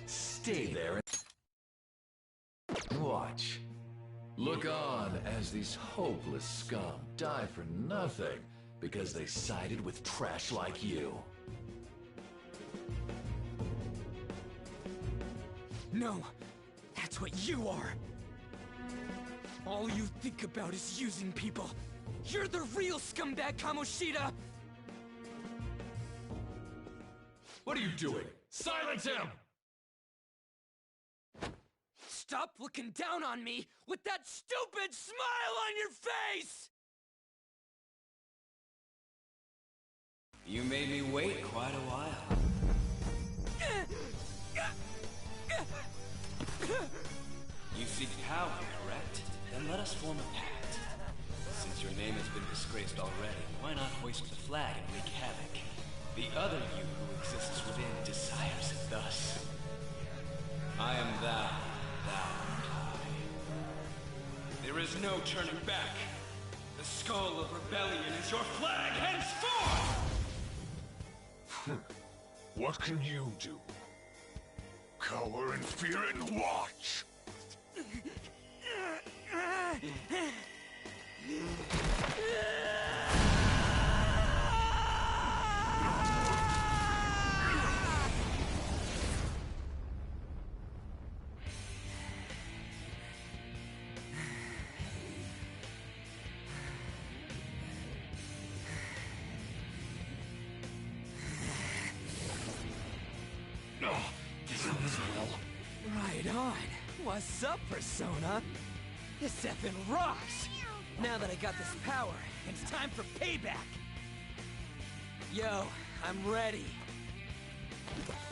Stay there and watch. Look on as these hopeless scum die for nothing because they sided with trash like you. No, that's what you are. All you think about is using people. You're the real scumbag, Kamoshida! What are you doing? Silence him! Stop looking down on me with that stupid smile on your face! You made me wait quite a while. You seek power, correct? Then let us form a pact. Since your name has been disgraced already, why not hoist the flag and wreak havoc? The other you who exists within desires it thus. I am thou, thou art I. There is no turning back. The skull of rebellion is your flag henceforth! What can you do? Cower in fear and watch! Right on. What's up, Persona? This effing rocks! Now that I got this power, it's time for payback! Yo, I'm ready.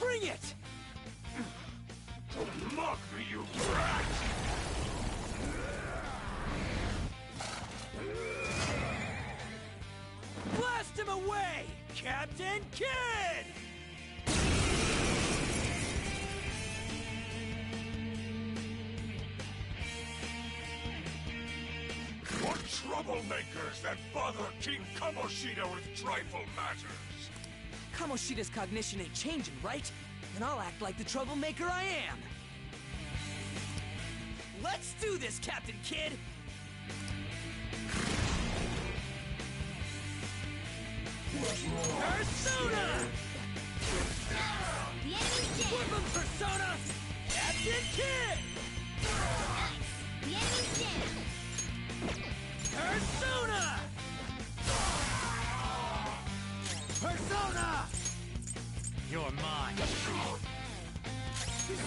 Bring it! Don't mock me, you brat! Blast him away, Captain Kid! What troublemakers that bother King Kamoshida with trifle matters? Kamoshida's cognition ain't changing, right? Then I'll act like the troublemaker I am. Let's do this, Captain Kid! Persona! The enemy's dead! Whip him, Persona! Captain Kid! The enemy's dead! Persona! Persona! You're mine. Persona! Take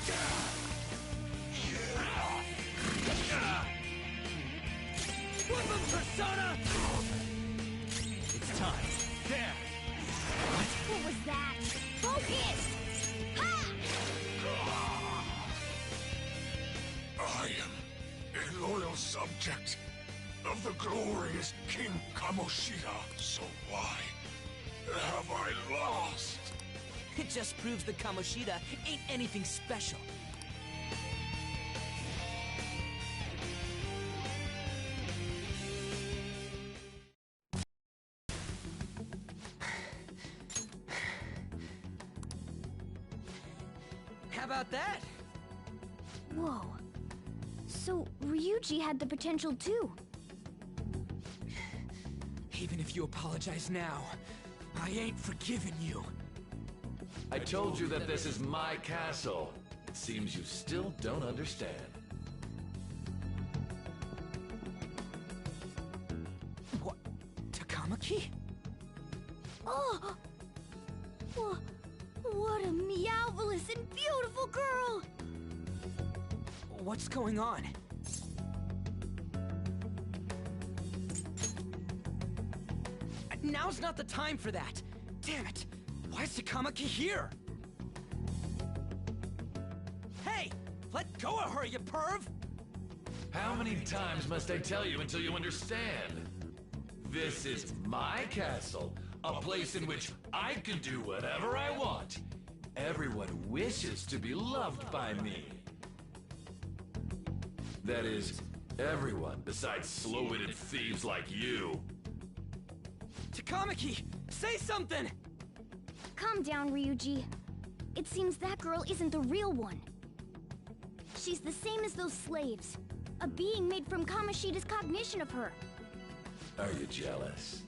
this! Whip him, Persona! It's time. There! What was that? Focus! Ha! I am a loyal subject of the glorious King Kamoshida. So why have I lost? It just proves that Kamoshida ain't anything special. How about that? Whoa. So, Ryuji had the potential too. Even if you apologize now, I ain't forgiving you. I told you that this is my castle. It seems you still don't understand. What? Takamaki? Oh! What a meowvelous and beautiful girl! What's going on? Now's not the time for that! Damn it! Why is Takamaki here? Hey! Let go of her, you perv! How many times must I tell you until you understand? This is my castle, a place in which I can do whatever I want. Everyone wishes to be loved by me. That is, Everyone besides slow-witted thieves like you. Takamaki, say something! Calm down, Ryuji. It seems that girl isn't the real one. She's the same as those slaves. A being made from Kamoshida's cognition of her. Are you jealous?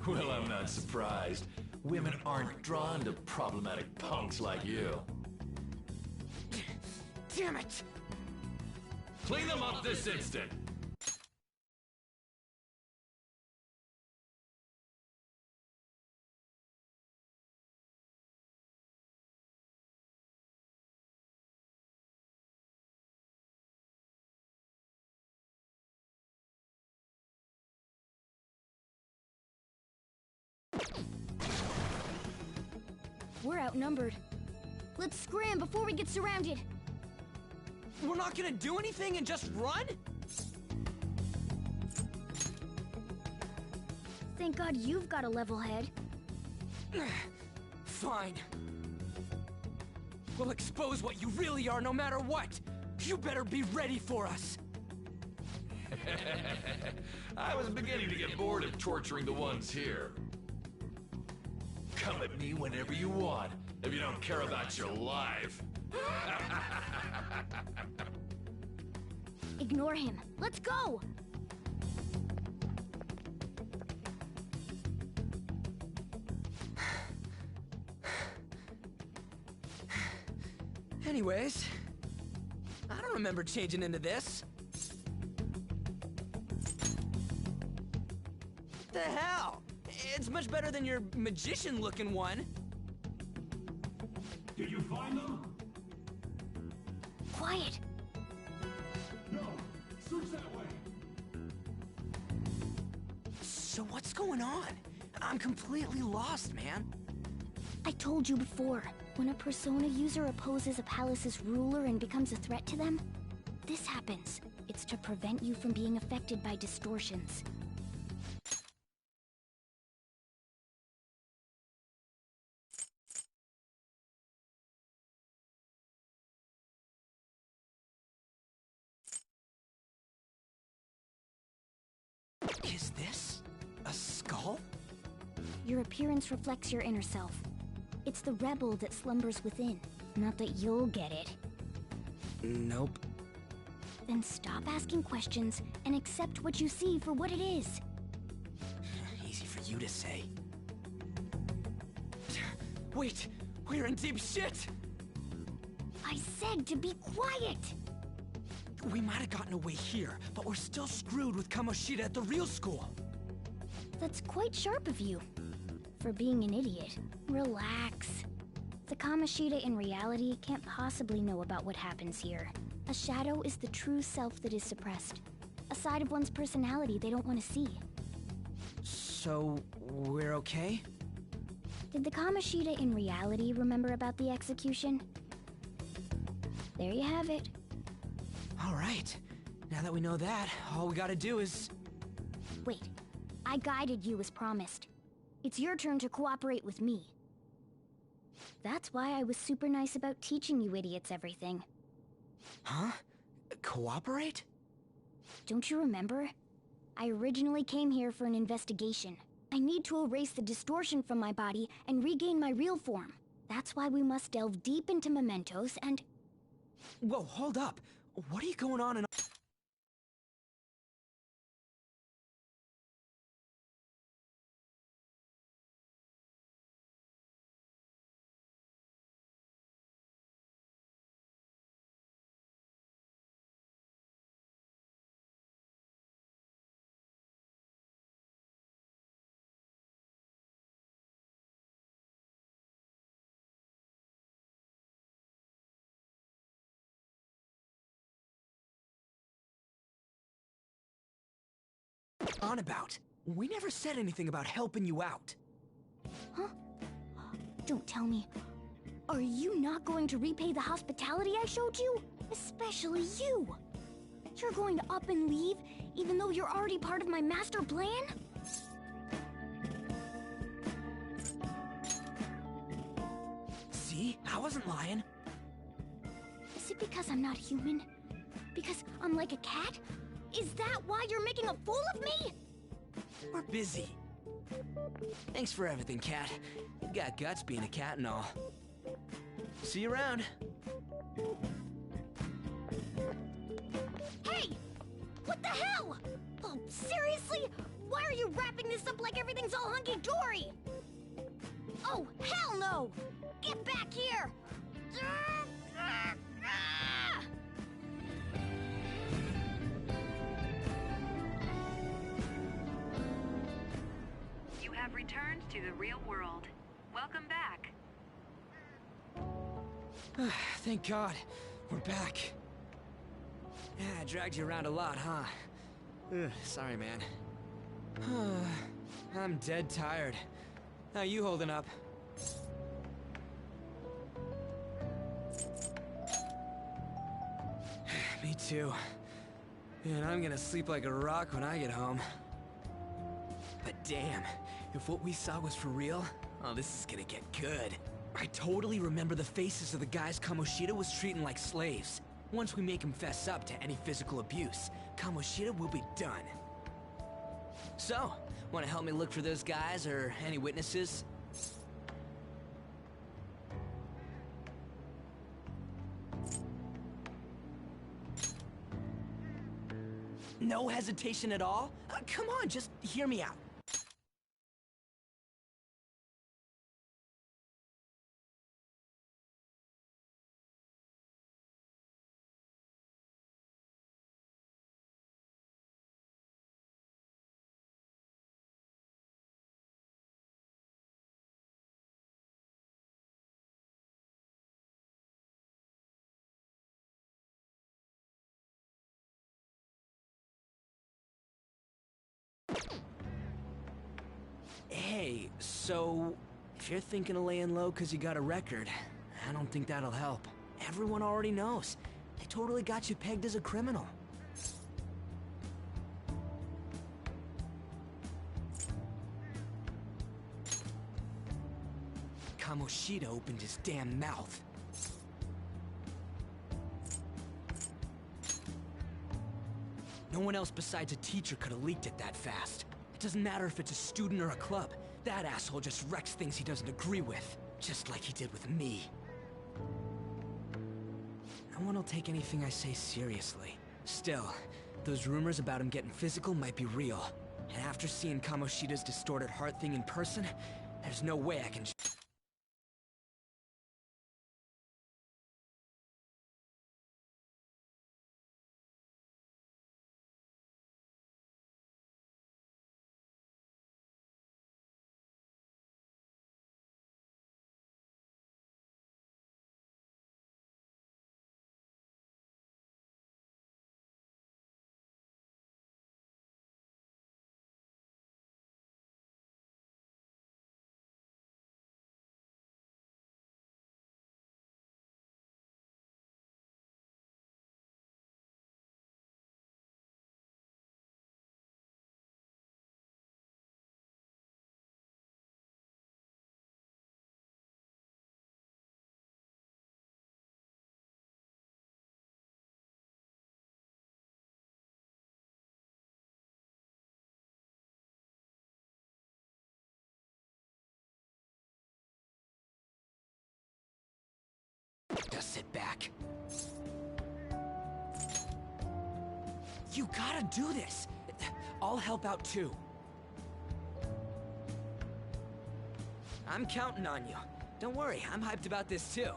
Well, I'm not surprised. Women aren't drawn to problematic punks like you. Damn it! Clean them up this instant! We're outnumbered. Let's scram before we get surrounded. We're not gonna do anything and just run? Thank God you've got a level head. Fine. We'll expose what you really are no matter what. You better be ready for us. I was beginning to get bored of torturing the ones here. Come at me whenever you want, if you don't care about your life. Ignore him. Let's go! Anyways, I don't remember changing into this. What the hell? It's much better than your magician-looking one. Did you find them? Quiet. No. Search that way. So what's going on? I'm completely lost, man. I told you before, when a Persona user opposes a palace's ruler and becomes a threat to them, this happens. It's to prevent you from being affected by distortions. Is this a skull? Your appearance reflects your inner self. It's the rebel that slumbers within. Not that you'll get it. Nope. Then stop asking questions and accept what you see for what it is. Easy for you to say. Wait, we're in deep shit! I said to be quiet! We might have gotten away here, but we're still screwed with Kamoshida at the real school. That's quite sharp of you. For being an idiot. Relax. The Kamoshida in reality can't possibly know about what happens here. A shadow is the true self that is suppressed. A side of one's personality they don't want to see. So, we're okay? Did the Kamoshida in reality remember about the execution? There you have it. Alright. Now that we know that, all we gotta do is... Wait. I guided you as promised. It's your turn to cooperate with me. That's why I was super nice about teaching you idiots everything. Huh? Cooperate? Don't you remember? I originally came here for an investigation. I need to erase the distortion from my body and regain my real form. That's why we must delve deep into mementos and... Whoa, hold up. What are you going on and... on about? We never said anything about helping you out. Huh? Don't tell me. Are you not going to repay the hospitality I showed you? Especially you! You're going to up and leave, even though you're already part of my master plan? See? I wasn't lying. Is it because I'm not human? Because I'm like a cat? Is that why you're making a fool of me? We're busy. Thanks for everything, Cat. You've got guts being a cat and all. See you around. Hey! What the hell? Oh, seriously? Why are you wrapping this up like everything's all hunky-dory? Oh, hell no! Get back here! You have returned to the real world. Welcome back. Thank God. We're back. Yeah, I dragged you around a lot, huh? Sorry, man. I'm dead tired. How you holding up? Me too. And I'm gonna sleep like a rock when I get home. But damn, if what we saw was for real, oh, this is gonna get good. I totally remember the faces of the guys Kamoshida was treating like slaves. Once we make him fess up to any physical abuse, Kamoshida will be done. So, wanna help me look for those guys or any witnesses? No hesitation at all? Come on, just hear me out. Hey, so if you're thinking of laying low because you got a record, I don't think that'll help. Everyone already knows. They totally got you pegged as a criminal. Kamoshida opened his damn mouth. No one else besides a teacher could have leaked it that fast. It doesn't matter if it's a student or a club. That asshole just wrecks things he doesn't agree with. Just like he did with me. No one will take anything I say seriously. Still, those rumors about him getting physical might be real. And after seeing Kamoshida's distorted heart thing in person, there's no way I can... Just sit back. You gotta do this. I'll help out too. I'm counting on you. Don't worry, I'm hyped about this too.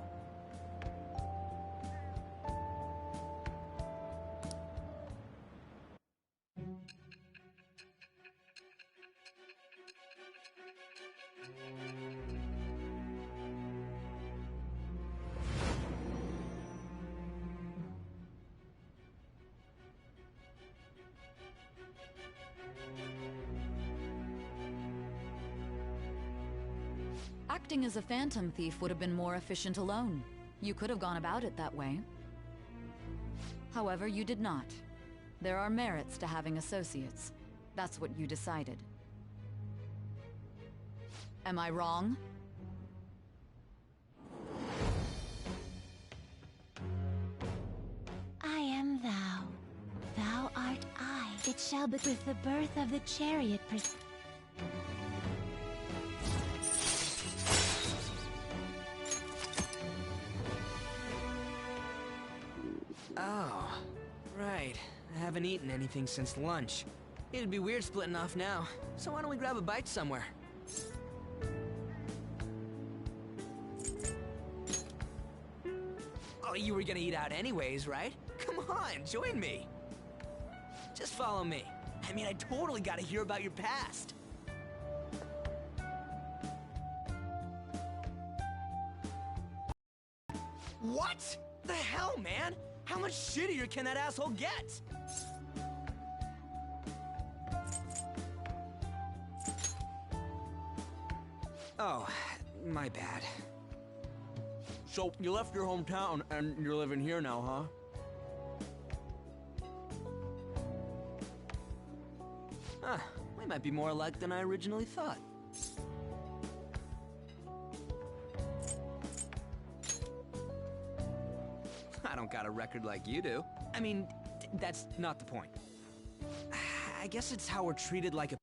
Acting as a phantom thief would have been more efficient alone. You could have gone about it that way. However, you did not. There are merits to having associates. That's what you decided. Am I wrong? I am thou. Thou art I. It shall be with the birth of the chariot Oh, right. I haven't eaten anything since lunch. It'd be weird splitting off now, so why don't we grab a bite somewhere? Oh, you were gonna eat out anyways, right? Come on, join me. Just follow me. I mean, I totally gotta hear about your past. What? The hell, man? How much shittier can that asshole get? Oh, my bad. So, you left your hometown and you're living here now, huh? Huh, we might be more alike than I originally thought. I don't got a record like you do. I mean, that's not the point. I guess it's how we're treated like a...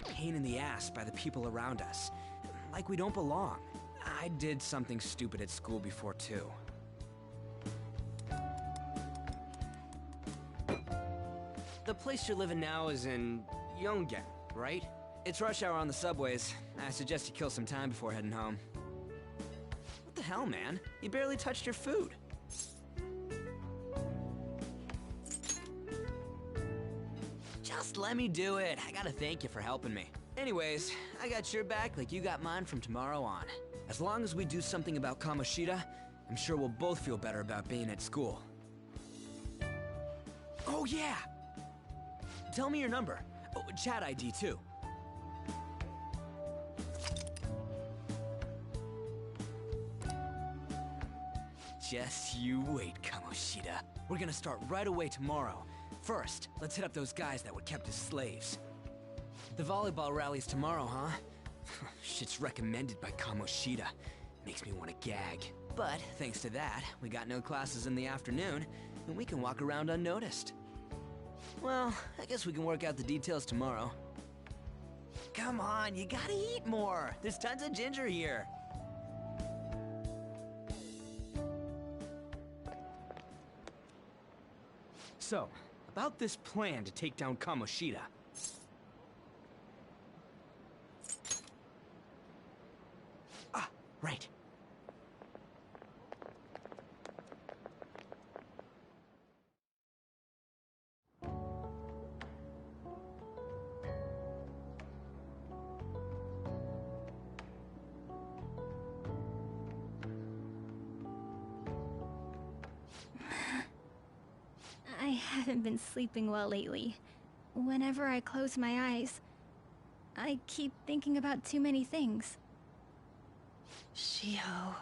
Pain in the ass by the people around us. Like we don't belong. I did something stupid at school before, too. The place you're living now is in Yongen, right? It's rush hour on the subways. I suggest you kill some time before heading home. What the hell, man? You barely touched your food. Just let me do it. I gotta thank you for helping me. Anyways, I got your back like you got mine from tomorrow on. As long as we do something about Kamoshida, I'm sure we'll both feel better about being at school. Oh yeah! Tell me your number. Oh, chat ID too. Just you wait, Kamoshida. We're gonna start right away tomorrow. First, let's hit up those guys that were kept as slaves. The volleyball rally's tomorrow, huh? Shit's recommended by Kamoshida. Makes me want to gag. But thanks to that, we got no classes in the afternoon, and we can walk around unnoticed. Well, I guess we can work out the details tomorrow. Come on, you gotta eat more. There's tons of ginger here. So, about this plan to take down Kamoshida. Ah, right. I haven't been sleeping well lately. Whenever I close my eyes, I keep thinking about too many things. Shiho.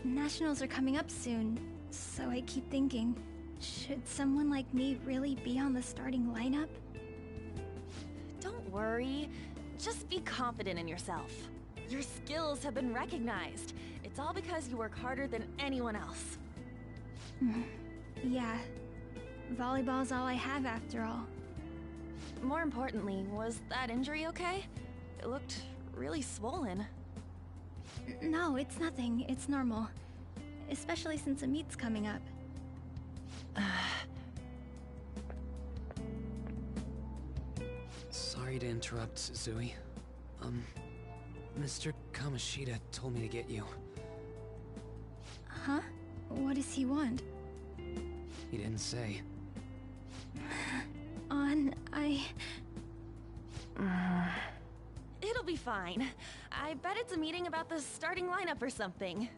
Nationals are coming up soon, so I keep thinking, should someone like me really be on the starting lineup? Don't worry. Just be confident in yourself. Your skills have been recognized. It's all because you work harder than anyone else. Yeah. Volleyball's all I have after all. More importantly, was that injury okay? It looked really swollen. No, it's nothing. It's normal. Especially since a meet's coming up. Sorry to interrupt, Zui. Mr. Kamoshida told me to get you. Huh? What does he want? He didn't say. It'll be fine. I bet it's a meeting about the starting lineup or something.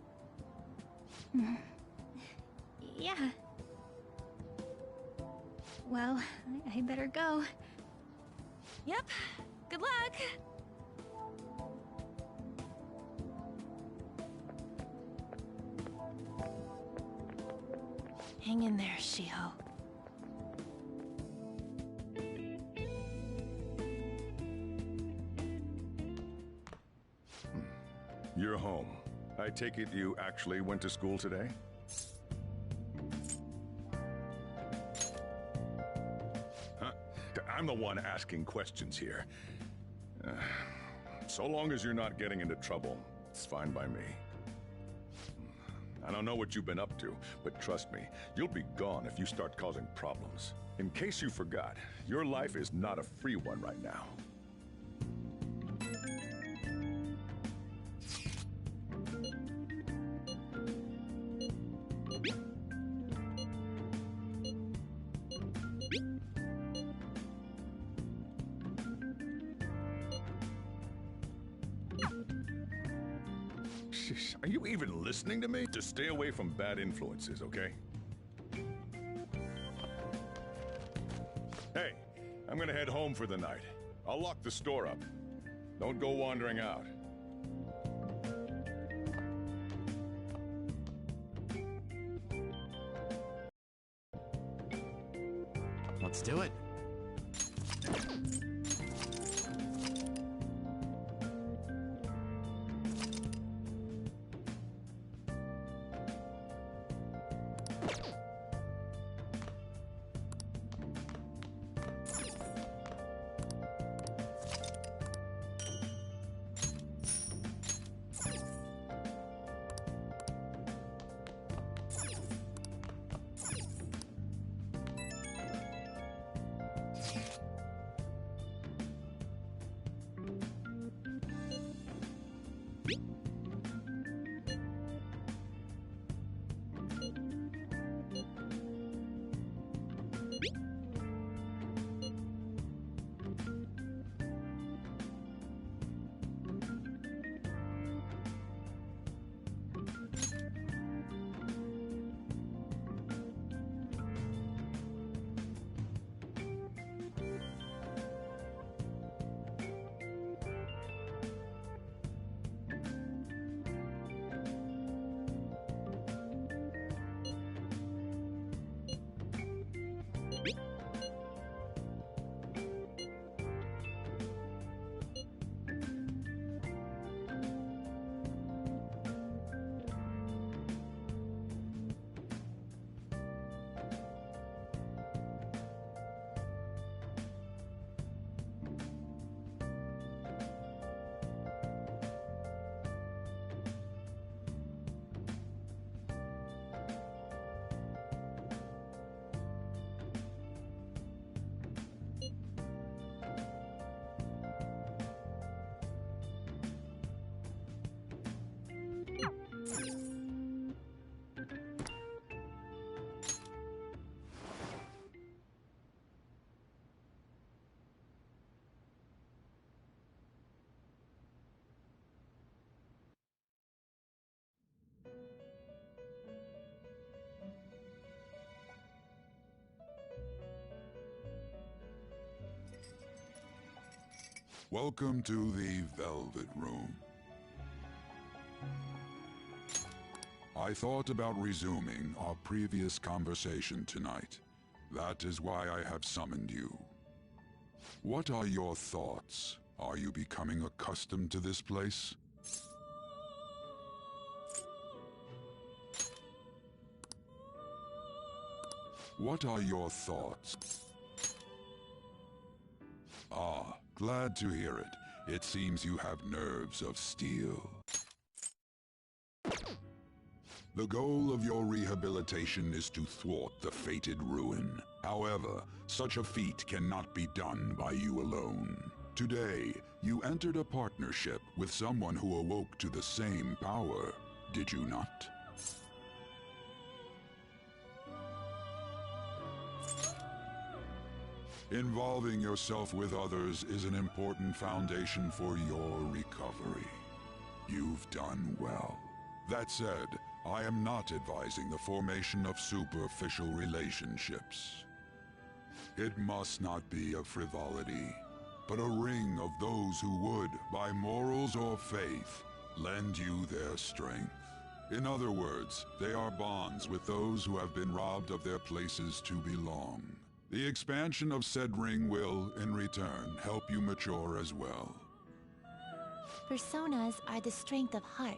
Yeah. Well, I better go. Yep. Good luck! Hang in there, Shiho. You're home. I take it you actually went to school today? Huh? I'm the one asking questions here. So long as you're not getting into trouble, it's fine by me. I don't know what you've been up to, but trust me, you'll be gone if you start causing problems. In case you forgot, your life is not a free one right now. Are you even listening to me? Just stay away from bad influences, okay? Hey, I'm gonna head home for the night. I'll lock the store up. Don't go wandering out. Let's do it. Welcome to the Velvet Room. I thought about resuming our previous conversation tonight. That is why I have summoned you. What are your thoughts? Are you becoming accustomed to this place? What are your thoughts? Ah, glad to hear it. It seems you have nerves of steel. The goal of your rehabilitation is to thwart the fated ruin. However, such a feat cannot be done by you alone. Today, you entered a partnership with someone who awoke to the same power, did you not? Involving yourself with others is an important foundation for your recovery. You've done well. That said, I am not advising the formation of superficial relationships. It must not be a frivolity, but a ring of those who would, by morals or faith, lend you their strength. In other words, they are bonds with those who have been robbed of their places to belong. The expansion of said ring will, in return, help you mature as well. Personas are the strength of heart.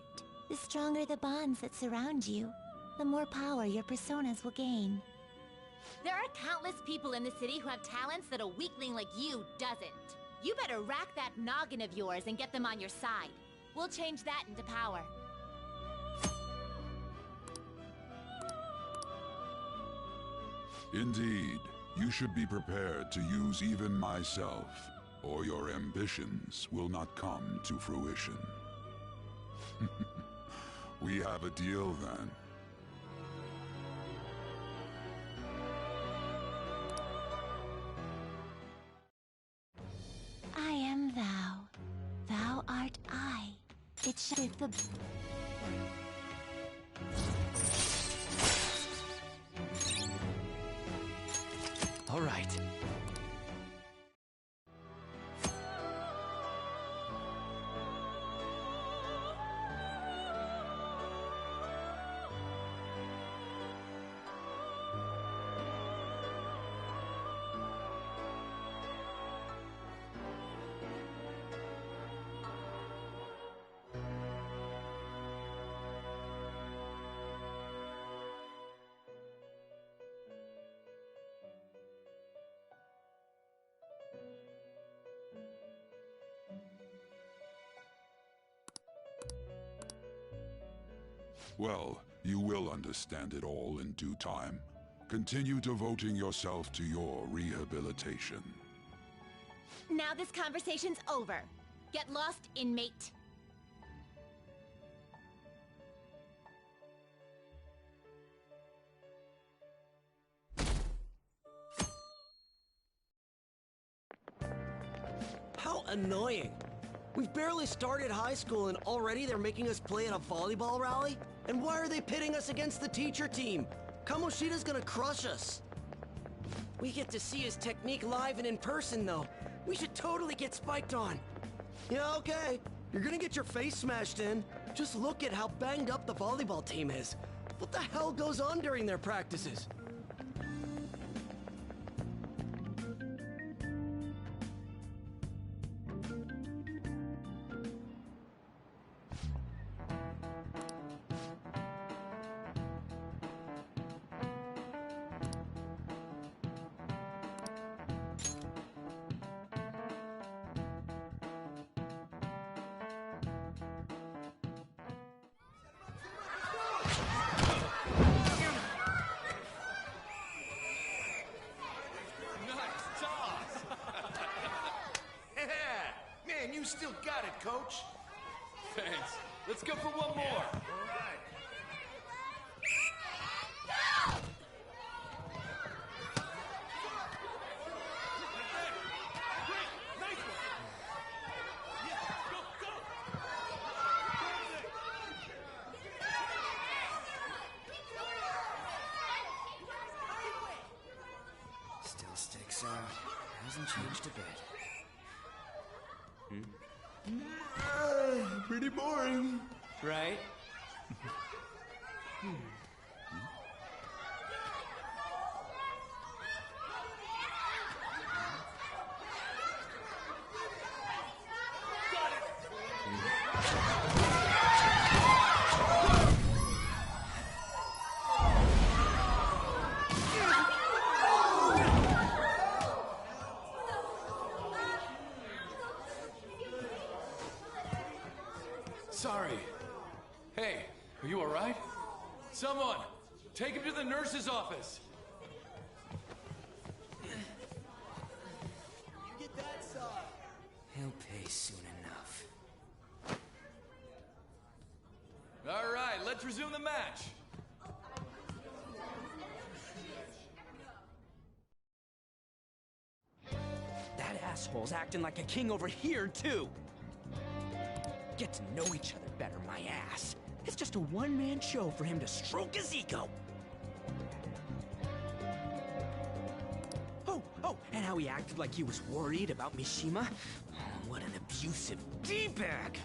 The stronger the bonds that surround you, the more power your personas will gain. There are countless people in the city who have talents that a weakling like you doesn't. You better rack that noggin of yours and get them on your side. We'll change that into power. Indeed, you should be prepared to use even myself, or your ambitions will not come to fruition. We have a deal then. I am thou. Thou art I. It shall the... All right. Well, you will understand it all in due time. Continue devoting yourself to your rehabilitation. Now this conversation's over. Get lost, inmate. How annoying. We've barely started high school and already they're making us play at a volleyball rally? And why are they pitting us against the teacher team? Kamoshida's gonna crush us. We get to see his technique live and in person, though. We should totally get spiked on. Yeah, okay. You're gonna get your face smashed in. Just look at how banged up the volleyball team is. What the hell goes on during their practices? Man, you still got it, Coach. Thanks. Let's go for one more. All right. Still sticks out. Hasn't changed a bit. Pretty boring. Right? Sorry. Hey, are you all right? Someone, take him to the nurse's office. He'll pay soon enough. All right, let's resume the match. That asshole's acting like a king over here, too. Get to know each other better, my ass. It's just a one-man show for him to stroke his ego. Oh, and how he acted like he was worried about Mishima. Oh, what an abusive D-bag!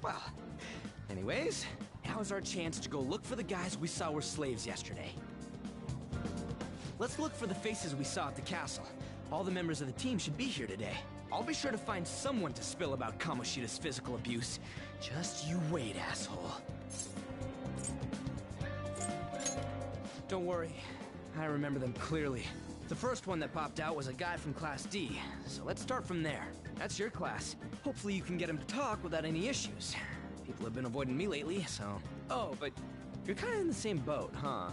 Well, anyways, now's our chance to go look for the guys we saw were slaves yesterday. Let's look for the faces we saw at the castle. All the members of the team should be here today. I'll be sure to find someone to spill about Kamoshida's physical abuse. Just you wait, asshole. Don't worry, I remember them clearly. The first one that popped out was a guy from Class D, so let's start from there. That's your class. Hopefully you can get him to talk without any issues. People have been avoiding me lately, so... Oh, but you're kinda in the same boat, huh?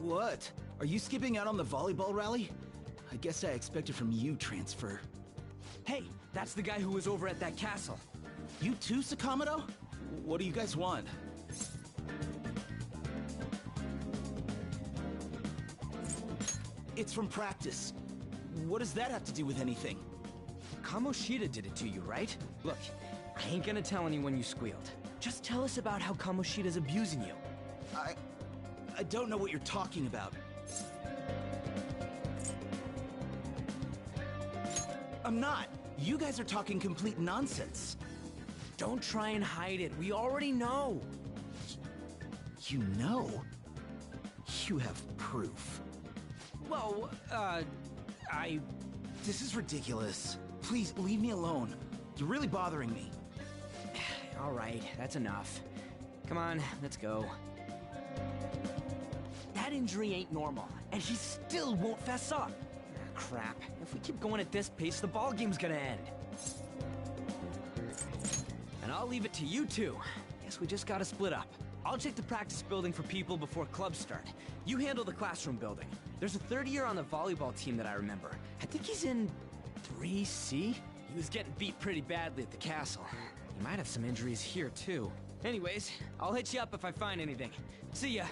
What? Are you skipping out on the volleyball rally? I guess I expected from you, Transfer. Hey, that's the guy who was over at that castle. You too, Sakamoto? What do you guys want? It's from practice. What does that have to do with anything? Kamoshida did it to you, right? Look, I ain't gonna tell anyone you squealed. Just tell us about how Kamoshida's abusing you. I don't know what you're talking about. I'm not. You guys are talking complete nonsense. Don't try and hide it. We already know. You know? You have proof. Well, This is ridiculous. Please, leave me alone. You're really bothering me. All right, that's enough. Come on, let's go. That injury ain't normal, and he still won't fess up. Crap. If we keep going at this pace, the ball game's gonna end. And I'll leave it to you two. Guess we just gotta split up. I'll check the practice building for people before clubs start. You handle the classroom building. There's a third year on the volleyball team that I remember. I think he's in 3C? He was getting beat pretty badly at the castle. He might have some injuries here, too. Anyways, I'll hit you up if I find anything. See ya!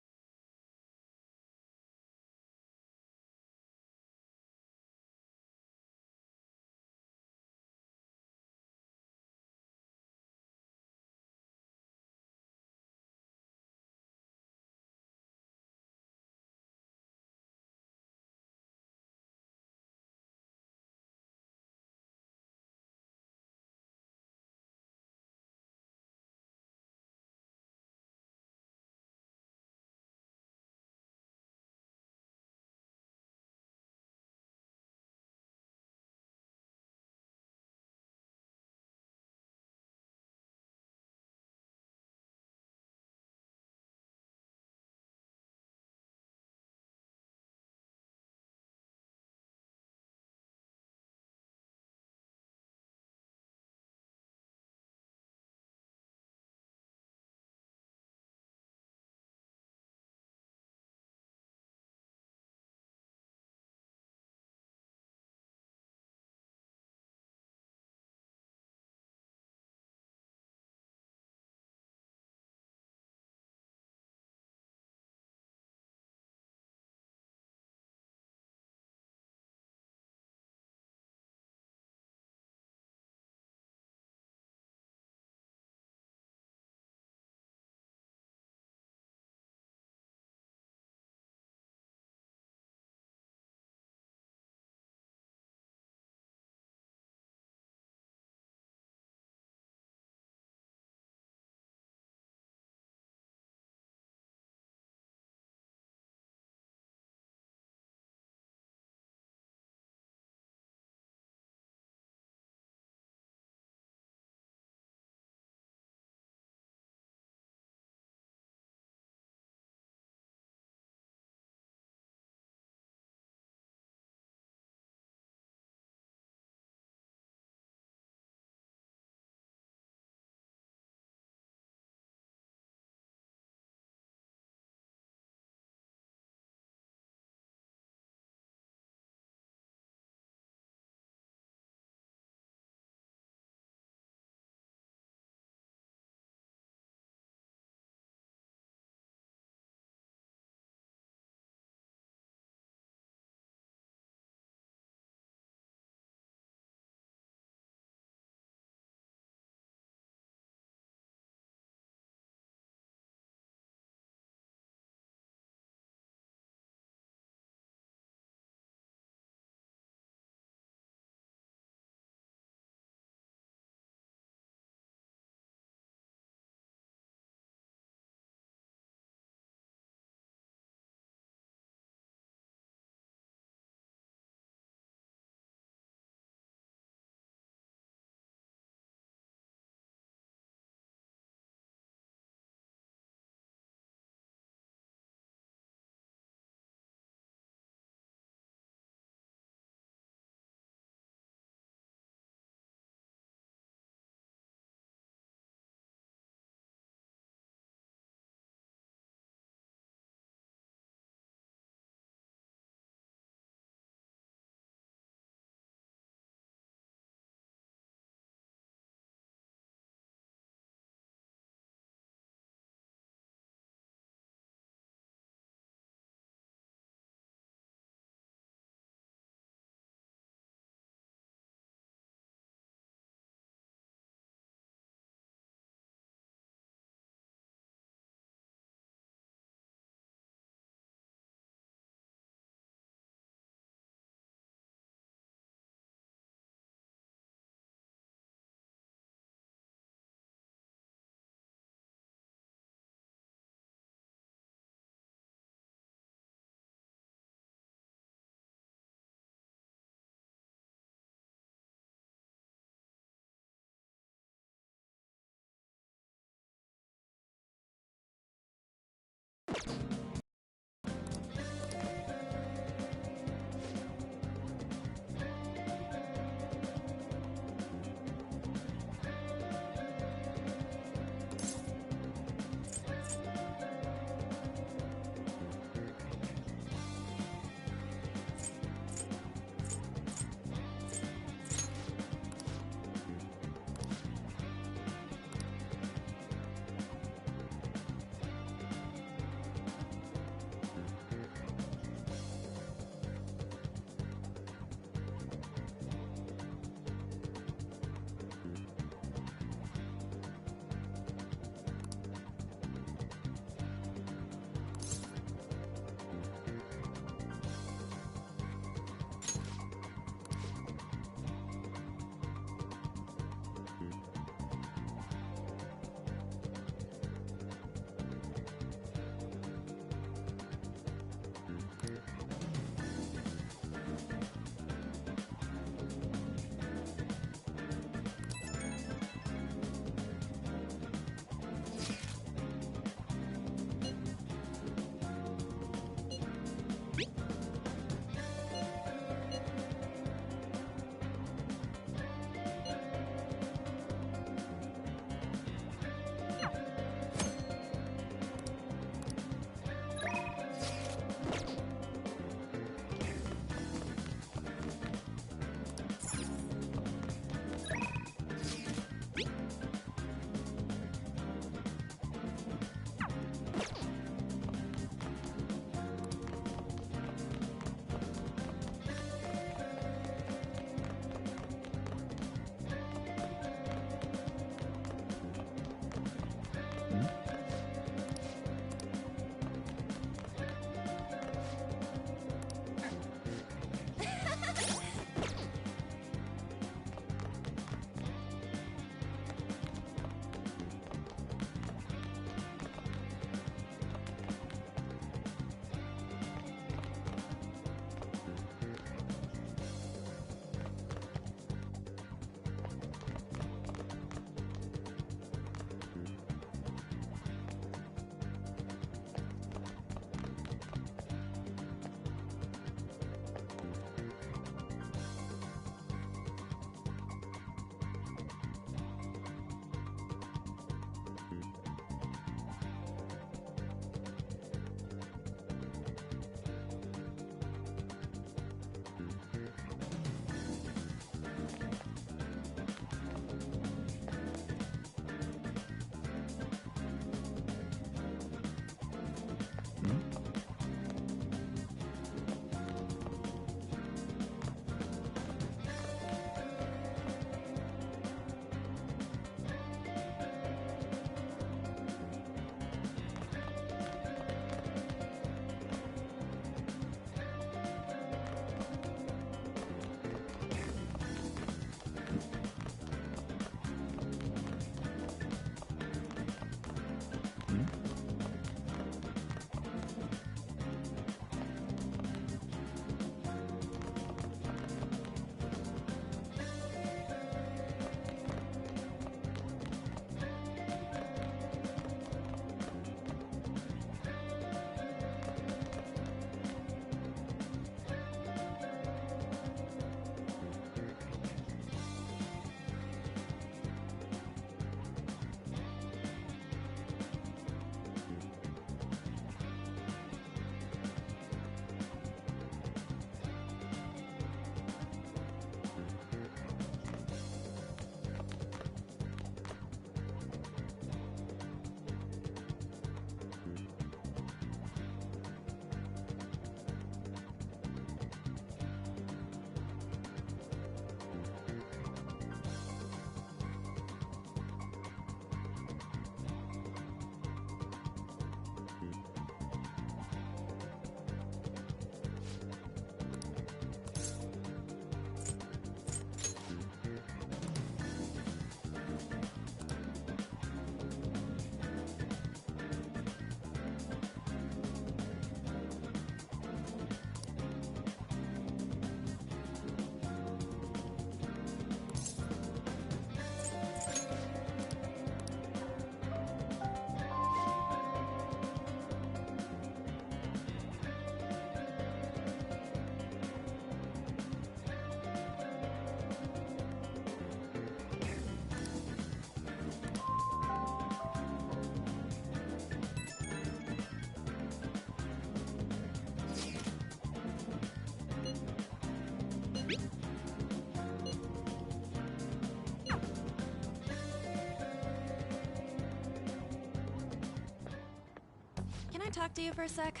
I talk to you for a sec?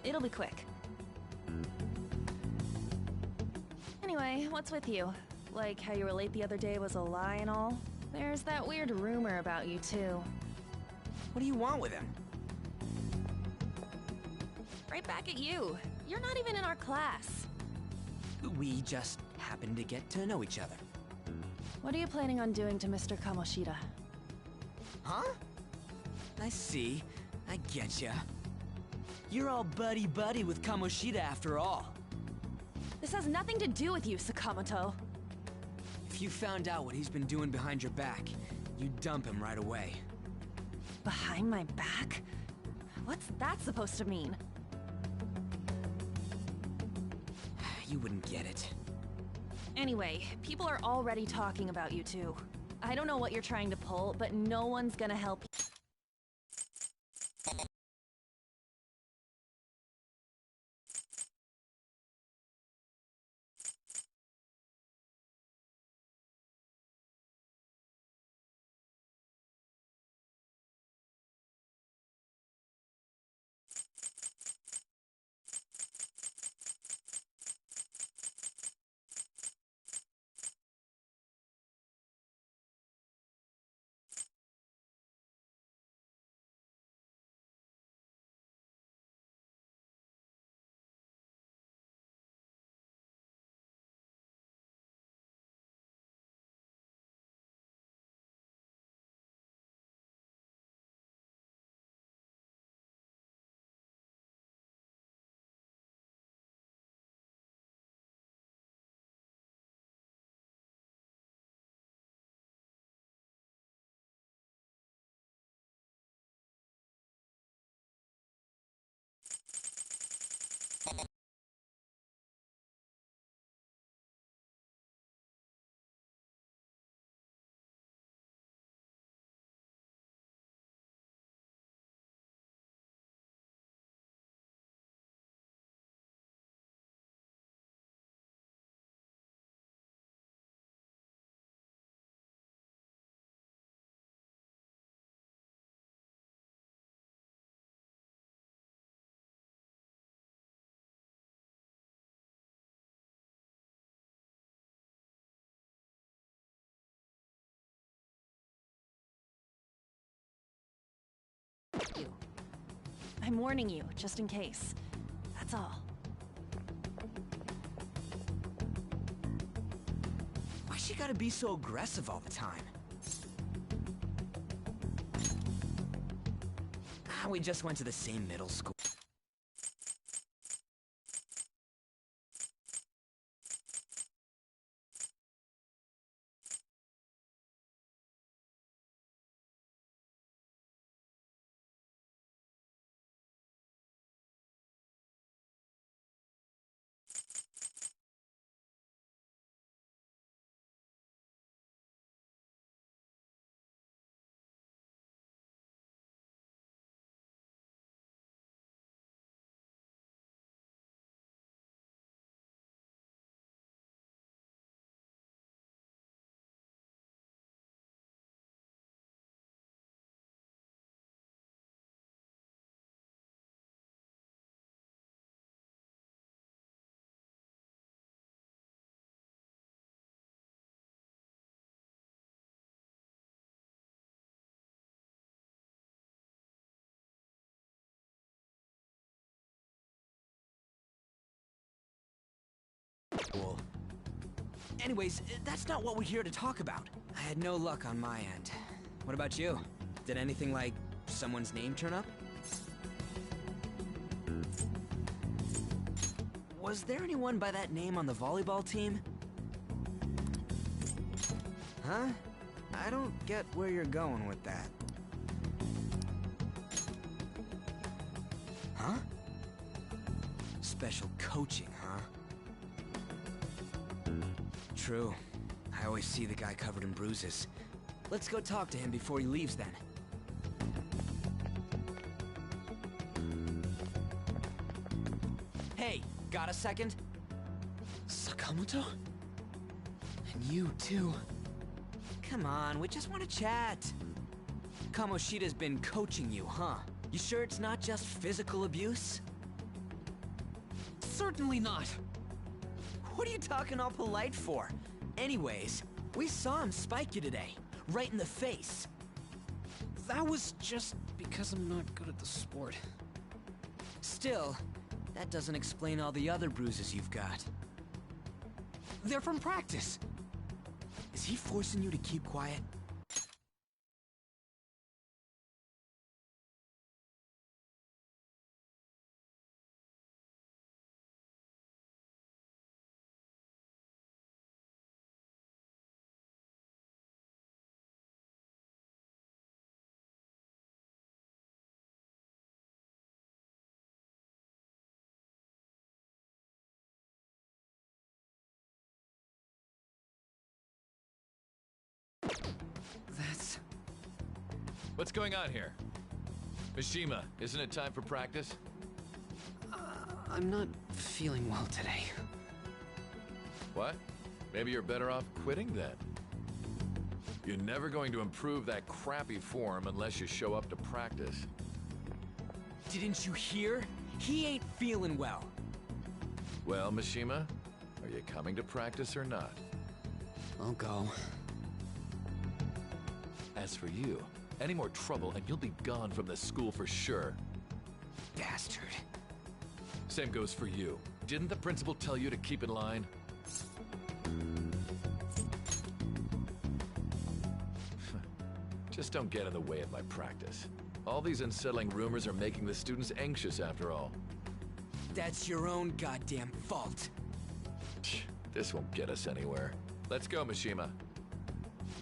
It'll be quick. Anyway, what's with you? Like how you were late the other day was a lie and all? There's that weird rumor about you too. What do you want with him? Right back at you. You're not even in our class. We just happened to get to know each other. What are you planning on doing to Mr. Kamoshida? Huh? I see. I getcha. You're all buddy-buddy with Kamoshida after all. This has nothing to do with you, Sakamoto. If you found out what he's been doing behind your back, you'd dump him right away. Behind my back? What's that supposed to mean? You wouldn't get it. Anyway, people are already talking about you two. I don't know what you're trying to pull, but no one's gonna help you. I'm warning you, just in case. That's all. Why she gotta be so aggressive all the time? We just went to the same middle school. Anyways, that's not what we're here to talk about. I had no luck on my end. What about you? Did anything like someone's name turn up? Was there anyone by that name on the volleyball team? Huh? I don't get where you're going with that. Huh? Special coaching, huh? True. I always see the guy covered in bruises. Let's go talk to him before he leaves then. Hey, Got a second? Sakamoto? And you, too. Come on, we just want to chat. Kamoshida's been coaching you, huh? You sure it's not just physical abuse? Certainly not. What are you talking all polite for? Anyways, we saw him spike you today, right in the face. That was just because I'm not good at the sport. Still, that doesn't explain all the other bruises you've got. They're from practice. Is he forcing you to keep quiet? That's... What's going on here? Mishima, isn't it time for practice? I'm not feeling well today. What? Maybe you're better off quitting then. You're never going to improve that crappy form unless you show up to practice. Didn't you hear? He ain't feeling well. Well, Mishima, are you coming to practice or not? I'll go. As for you, any more trouble and you'll be gone from this school for sure. Bastard. Same goes for you. Didn't the principal tell you to keep in line? Just don't get in the way of my practice. All these unsettling rumors are making the students anxious after all. That's your own goddamn fault. This won't get us anywhere. Let's go, Mishima.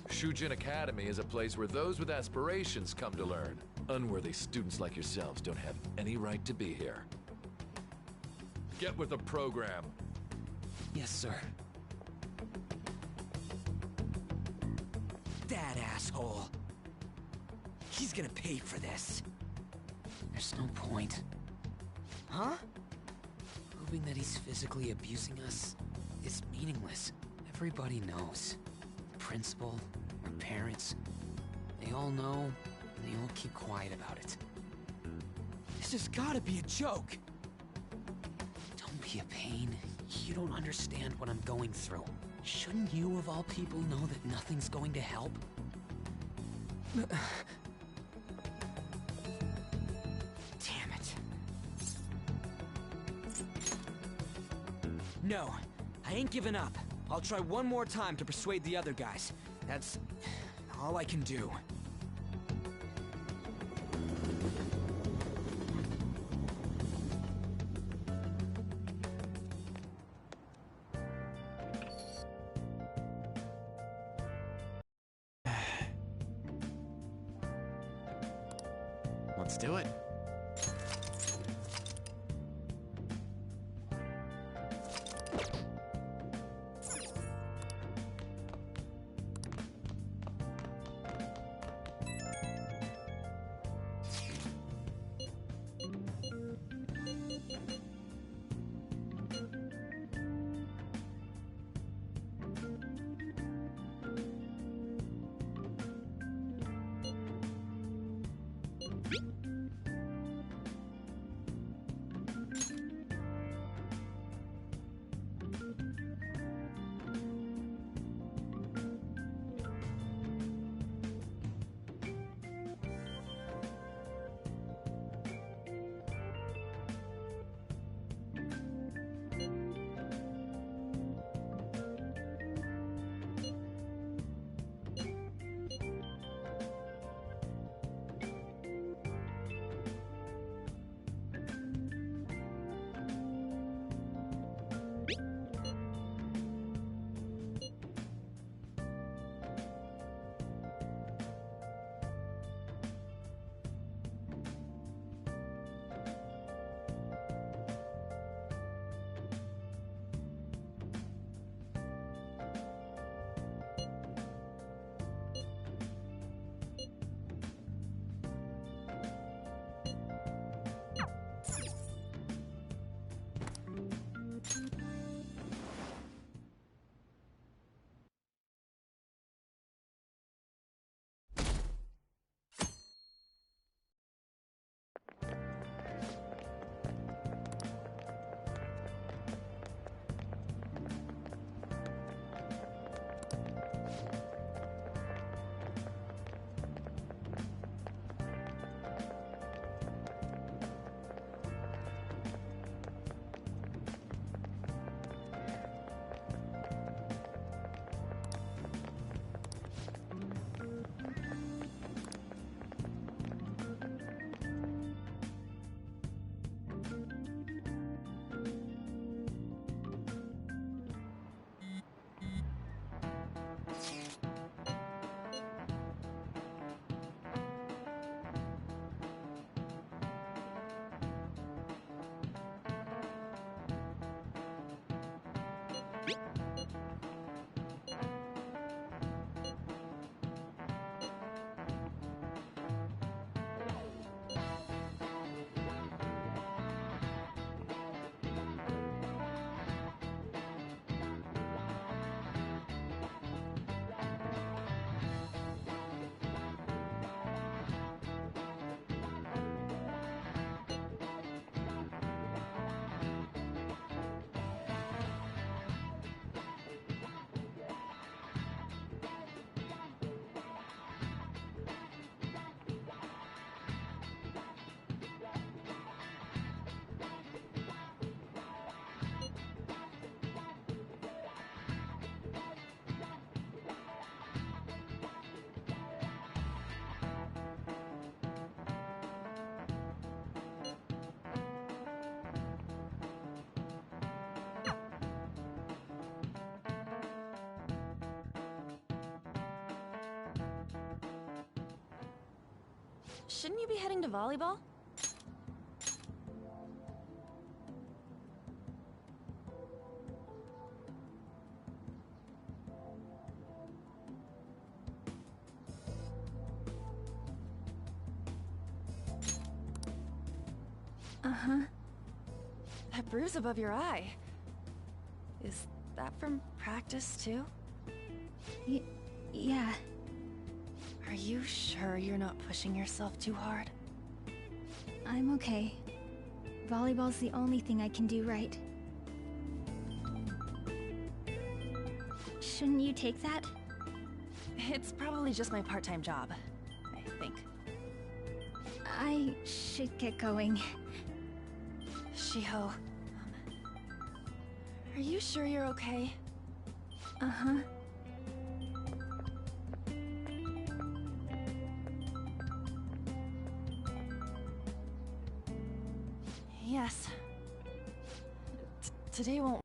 Shujin Academy is a place where those with aspirations come to learn. Unworthy students like yourselves don't have any right to be here. Get with the program. Yes, sir. That asshole. He's gonna pay for this. There's no point. Huh? Proving that he's physically abusing us is meaningless. Everybody knows. The principal, our parents, they all know, and they all keep quiet about it. This has gotta be a joke. Don't be a pain. You don't understand what I'm going through. Shouldn't you, of all people, know that nothing's going to help? Damn it. No, I ain't giving up. I'll try one more time to persuade the other guys. That's all I can do. Let's do it. shouldn't you be heading to volleyball? Uh-huh. That bruise above your eye. Is that from practice, too? Yeah. Are you sure you're not pushing yourself too hard? I'm okay. Volleyball's the only thing I can do right. Shouldn't you take that? It's probably just my part-time job, I think. I should get going. Shiho, are you sure you're okay? Uh-huh. Yes. Today won't...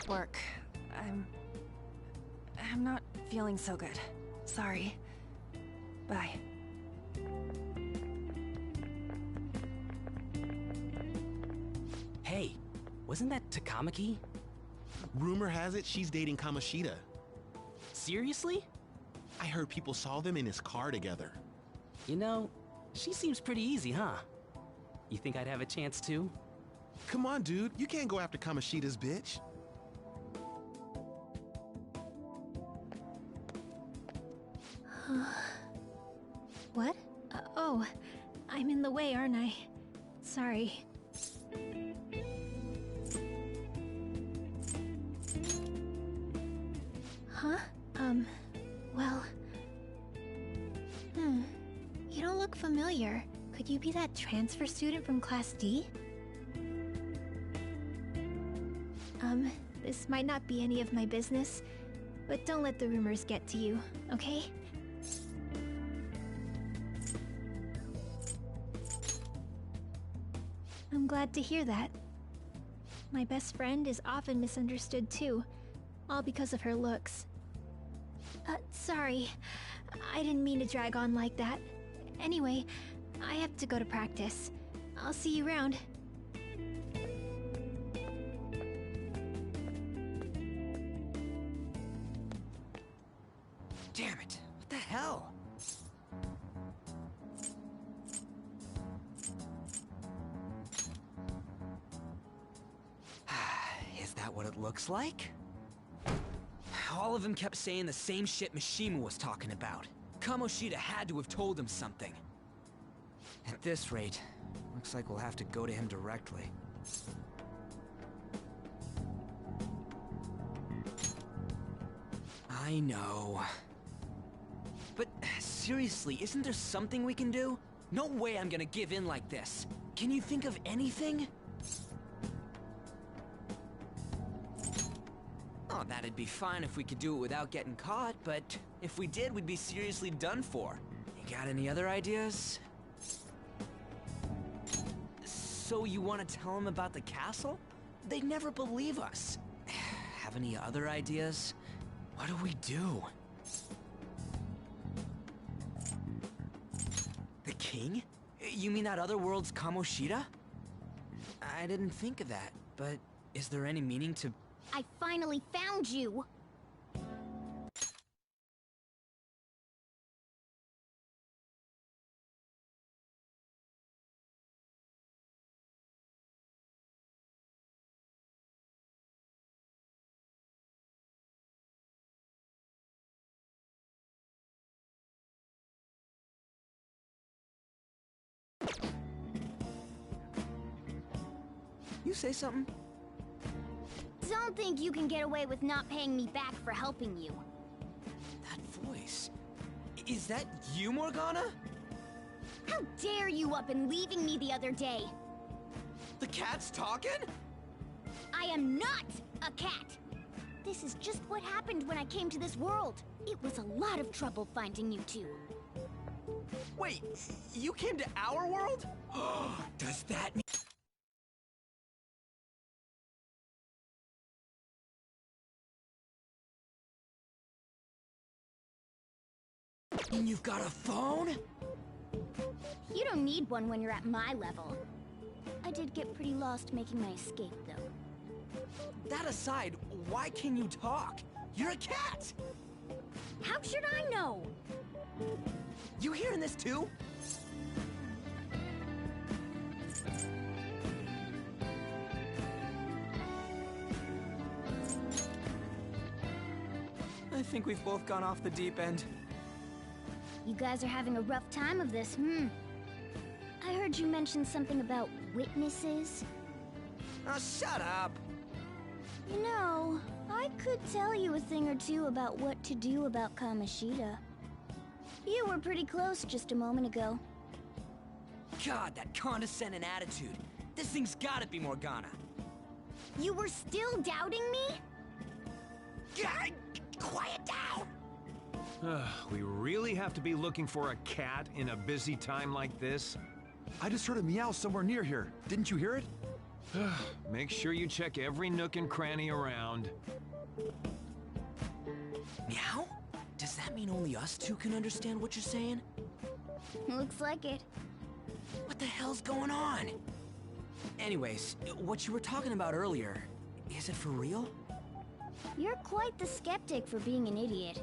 work. I'm not feeling so good. Sorry. Bye. Hey, wasn't that Takamaki? Rumor has it she's dating Kamoshida. Seriously? I heard people saw them in his car together. You know, she seems pretty easy, huh? You think I'd have a chance too? Come on, dude. You can't go after Kamoshida's bitch. What? Oh, I'm in the way, aren't I? Sorry. Huh? Well... You don't look familiar. Could you be that transfer student from Class D? This might not be any of my business, but don't let the rumors get to you, okay? I'm glad to hear that. My best friend is often misunderstood too, all because of her looks. Sorry. I didn't mean to drag on like that. Anyway, I have to go to practice. I'll see you around. Damn it! What the hell? Is that what it looks like? All of them kept saying the same shit Mishima was talking about. Kamoshida had to have told him something. At this rate, looks like we'll have to go to him directly. I know. But seriously, isn't there something we can do? No way I'm gonna give in like this. Can you think of anything? Oh, that'd be fine if we could do it without getting caught, but if we did, we'd be seriously done for. You got any other ideas? So you want to tell them about the castle? They'd never believe us. Have any other ideas? What do we do? The king? You mean that other world's Kamoshida? I didn't think of that, but is there any meaning to... I finally found you! You say something? Don't think you can get away with not paying me back for helping you. That voice... Is that you, Morgana? How dare you up and leaving me the other day? The cat's talking? I am not a cat! This is just what happened when I came to this world. It was a lot of trouble finding you two. Wait, you came to our world? Does that mean... And you've got a phone? You don't need one when you're at my level. I did get pretty lost making my escape, though. That aside, why can you talk? You're a cat! How should I know? You hearing this too? I think we've both gone off the deep end. You guys are having a rough time of this, I heard you mention something about witnesses. Oh, shut up! You know, I could tell you a thing or two about what to do about Kamoshida. You were pretty close just a moment ago. God, that condescending attitude. This thing's gotta be Morgana. You were still doubting me? God, quiet down! We really have to be looking for a cat in a busy time like this? I just heard a meow somewhere near here. Didn't you hear it? Make sure you check every nook and cranny around. Meow? Does that mean only us two can understand what you're saying? Looks like it. What the hell's going on? Anyways, what you were talking about earlier, is it for real? You're quite the skeptic for being an idiot.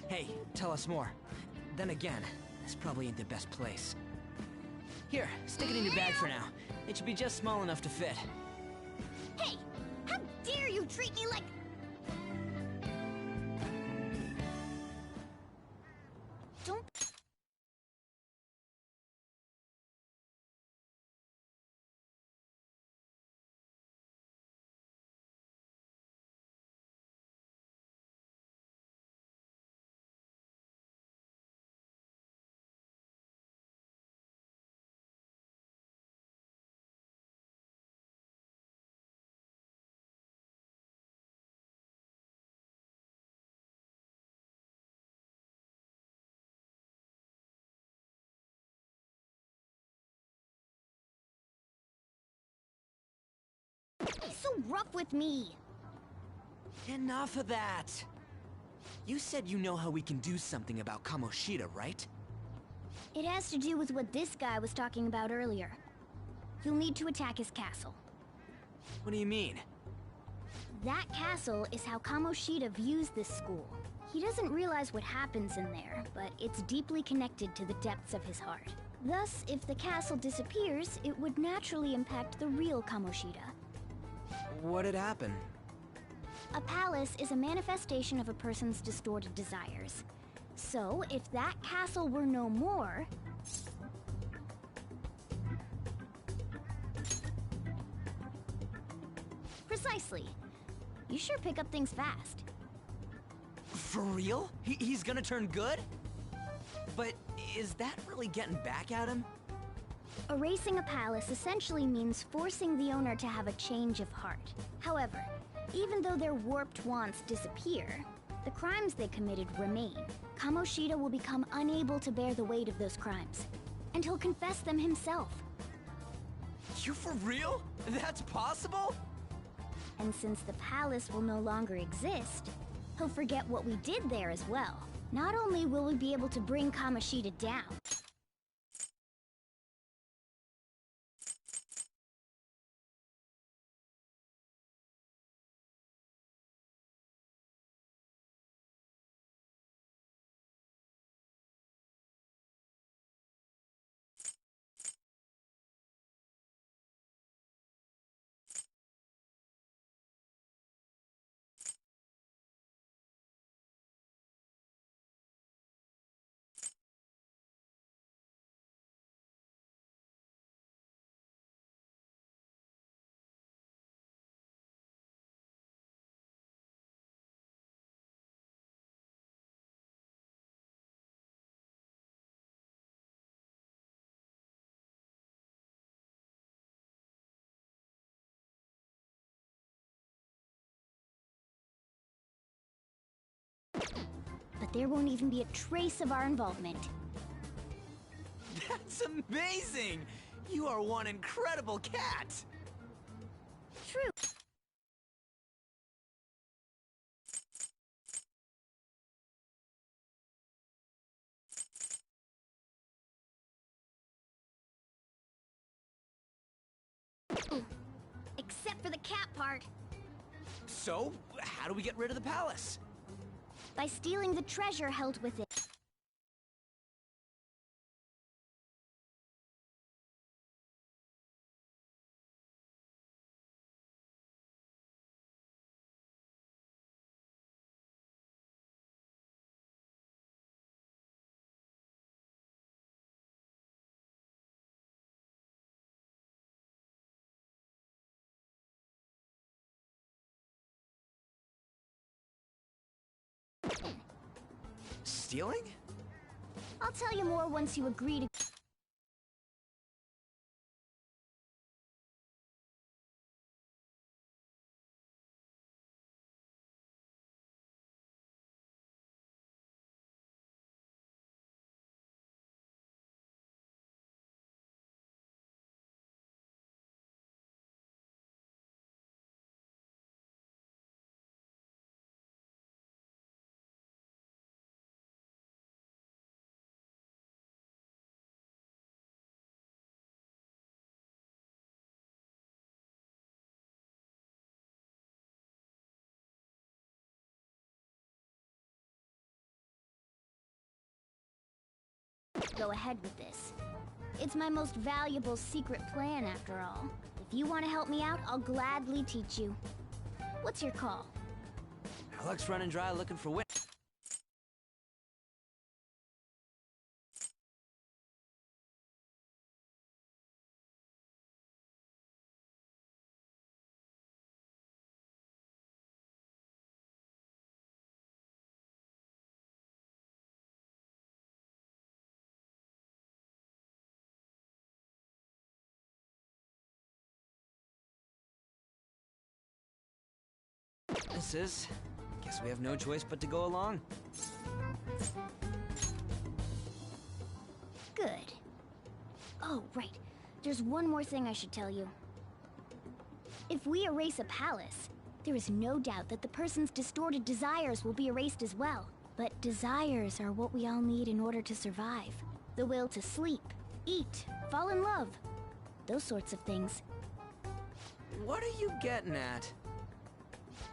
Hey, tell us more. Then again, this probably ain't the best place. Here, stick it in your bag for now. It should be just small enough to fit. Hey! How dare you treat me like... Don't... Be so rough with me! Enough of that! You said you know how we can do something about Kamoshida, right? It has to do with what this guy was talking about earlier. You'll need to attack his castle. What do you mean? That castle is how Kamoshida views this school. He doesn't realize what happens in there, but it's deeply connected to the depths of his heart. Thus, if the castle disappears, it would naturally impact the real Kamoshida. What'd happen? A palace is a manifestation of a person's distorted desires. So, if that castle were no more... Precisely. You sure pick up things fast. For real? He's gonna turn good? But is that really getting back at him? Erasing a palace essentially means forcing the owner to have a change of heart. However, even though their warped wants disappear, the crimes they committed remain. Kamoshida will become unable to bear the weight of those crimes, and he'll confess them himself. You for real? That's possible? And since the palace will no longer exist, he'll forget what we did there as well. Not only will we be able to bring Kamoshida down, but there won't even be a trace of our involvement. That's amazing! You are one incredible cat! True. Except for the cat part. So, how do we get rid of the palace? By stealing the treasure held within. Stealing? I'll tell you more once you agree to... Go ahead with this. It's my most valuable secret plan, after all. If you want to help me out, I'll gladly teach you. What's your call? Luck's running dry looking for wit. This is... Guess we have no choice but to go along. Good. Oh, right. There's one more thing I should tell you. If we erase a palace, there is no doubt that the person's distorted desires will be erased as well. But desires are what we all need in order to survive. The will to sleep, eat, fall in love. Those sorts of things. What are you getting at?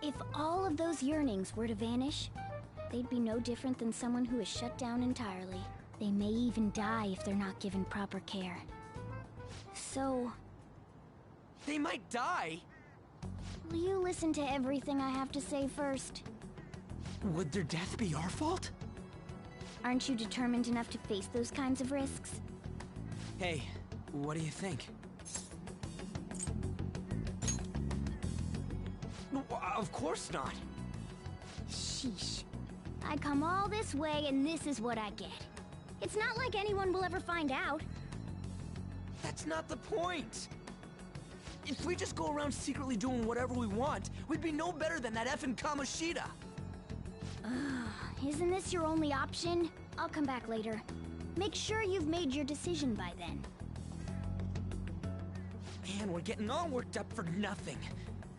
If all of those yearnings were to vanish, they'd be no different than someone who is shut down entirely. They may even die if they're not given proper care. So... They might die? Will you listen to everything I have to say first? Would their death be our fault? Aren't you determined enough to face those kinds of risks? Hey, what do you think? Of course not. Sheesh. I come all this way and this is what I get. It's not like anyone will ever find out. That's not the point! If we just go around secretly doing whatever we want, we'd be no better than that effing Kamoshida! Isn't this your only option? I'll come back later. Make sure you've made your decision by then. Man, we're getting all worked up for nothing.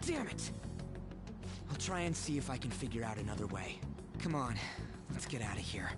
Damn it! I'll try and see if I can figure out another way. Come on, let's get out of here.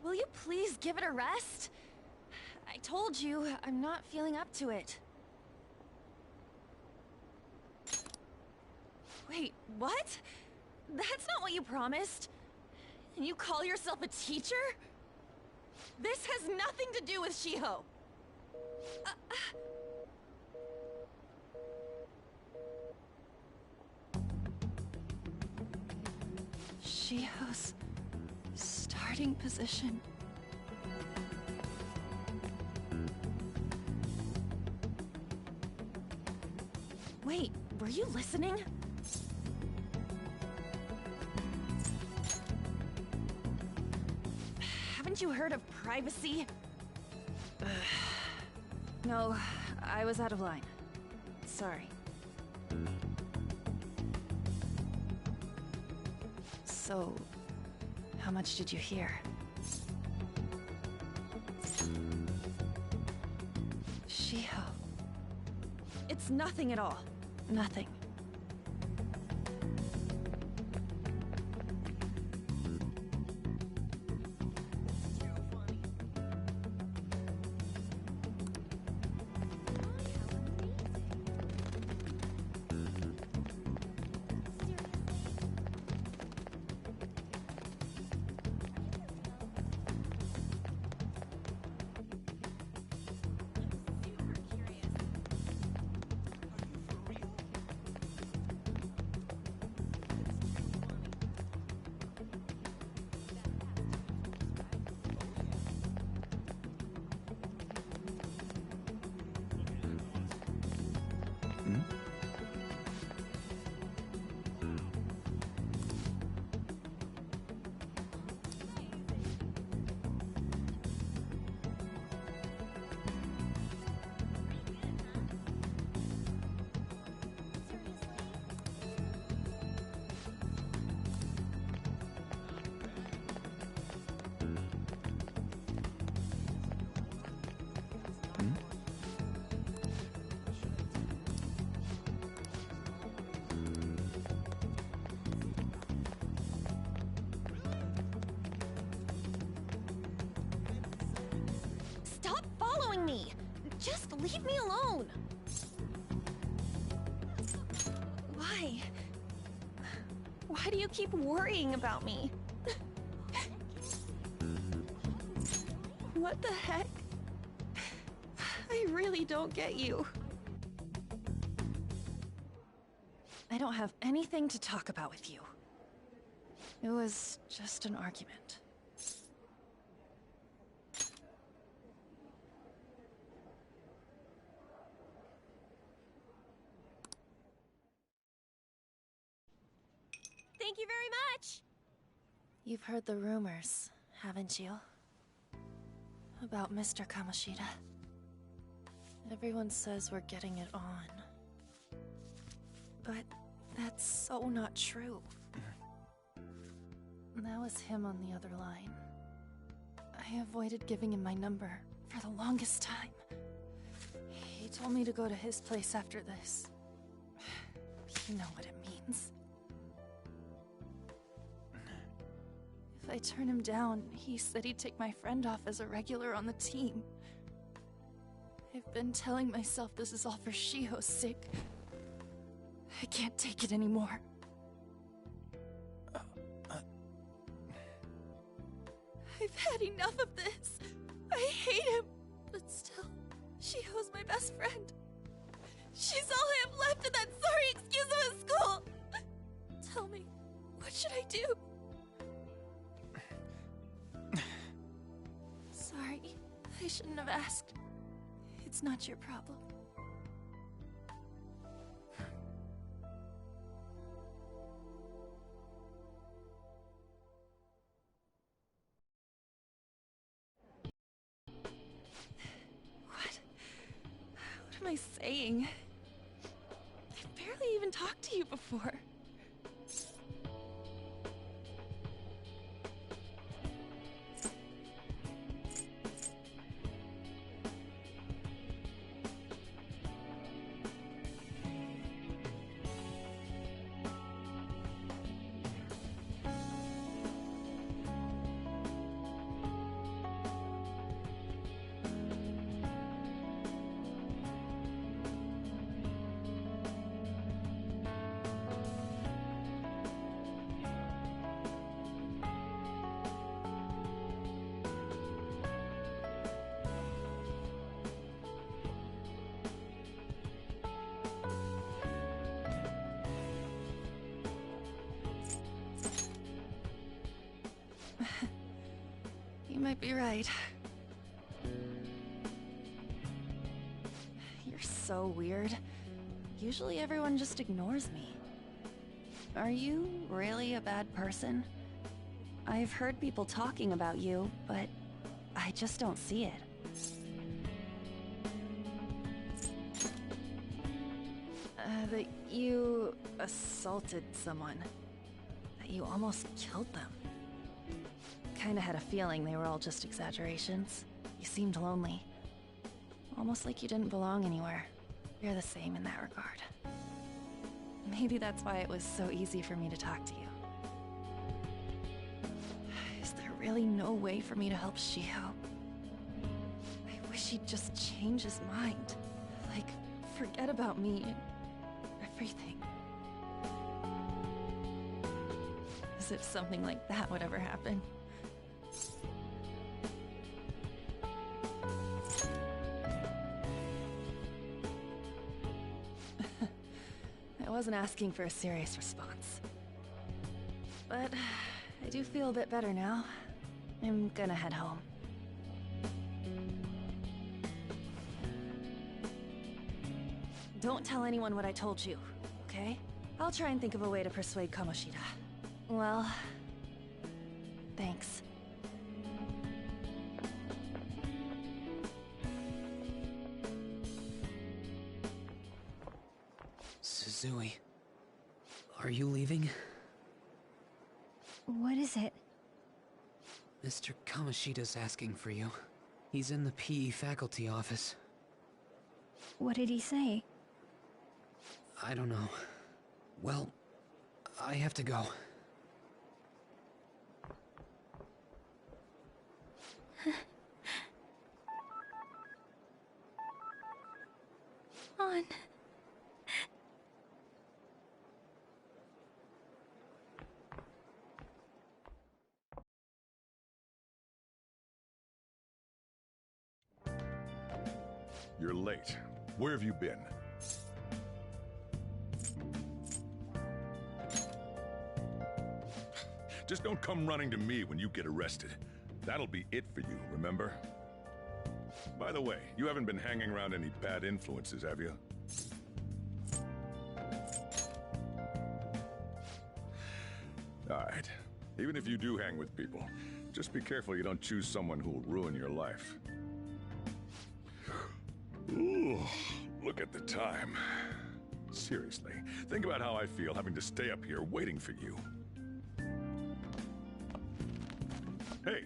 Will you please give it a rest? I told you, I'm not feeling up to it. Wait, what? That's not what you promised. And you call yourself a teacher? This has nothing to do with Shiho. Shiho's starting position. Wait, were you listening? Haven't you heard of privacy? No, I was out of line. Sorry. So, how much did you hear? Shiho. It's nothing at all. Nothing. Stop following me! Just leave me alone! Why? Why do you keep worrying about me? What the heck? I really don't get you. I don't have anything to talk about with you. It was just an argument. Thank you very much! You've heard the rumors, haven't you? About Mr. Kamoshida. Everyone says we're getting it on. But that's so not true. That was him on the other line. I avoided giving him my number for the longest time. He told me to go to his place after this. You know what it means. If I turn him down, he said he'd take my friend off as a regular on the team. I've been telling myself this is all for Shiho's sake. I can't take it anymore. I've had enough of this. I hate him. But still, Shiho's my best friend. She's all I have left in that sorry excuse of a school. Tell me, what should I do? Sorry, I shouldn't have asked. It's not your problem. What am I saying? I've barely even talked to you before. be right. You're so weird. Usually everyone just ignores me. Are you really a bad person? I've heard people talking about you, but I just don't see it. That you assaulted someone. That you almost killed them. Kinda had a feeling they were all just exaggerations. You seemed lonely. Almost like you didn't belong anywhere. You're the same in that regard. Maybe that's why it was so easy for me to talk to you. Is there really no way for me to help Shiho? I wish he'd just change his mind. Like, forget about me and everything. As if something like that would ever happen. I wasn't asking for a serious response. But I do feel a bit better now. I'm gonna head home. Don't tell anyone what I told you, okay? I'll try and think of a way to persuade Kamoshida. Well, thanks. Suzui, are you leaving? What is it? Mr. Kamoshida's asking for you. He's in the PE faculty office. What did he say? I don't know. Well, I have to go. On. You're late. Where have you been? Just don't come running to me when you get arrested. That'll be it for you, remember? By the way, you haven't been hanging around any bad influences, have you? All right. Even if you do hang with people, just be careful you don't choose someone who will ruin your life. Ooh, look at the time. Seriously, think about how I feel having to stay up here waiting for you. Hey,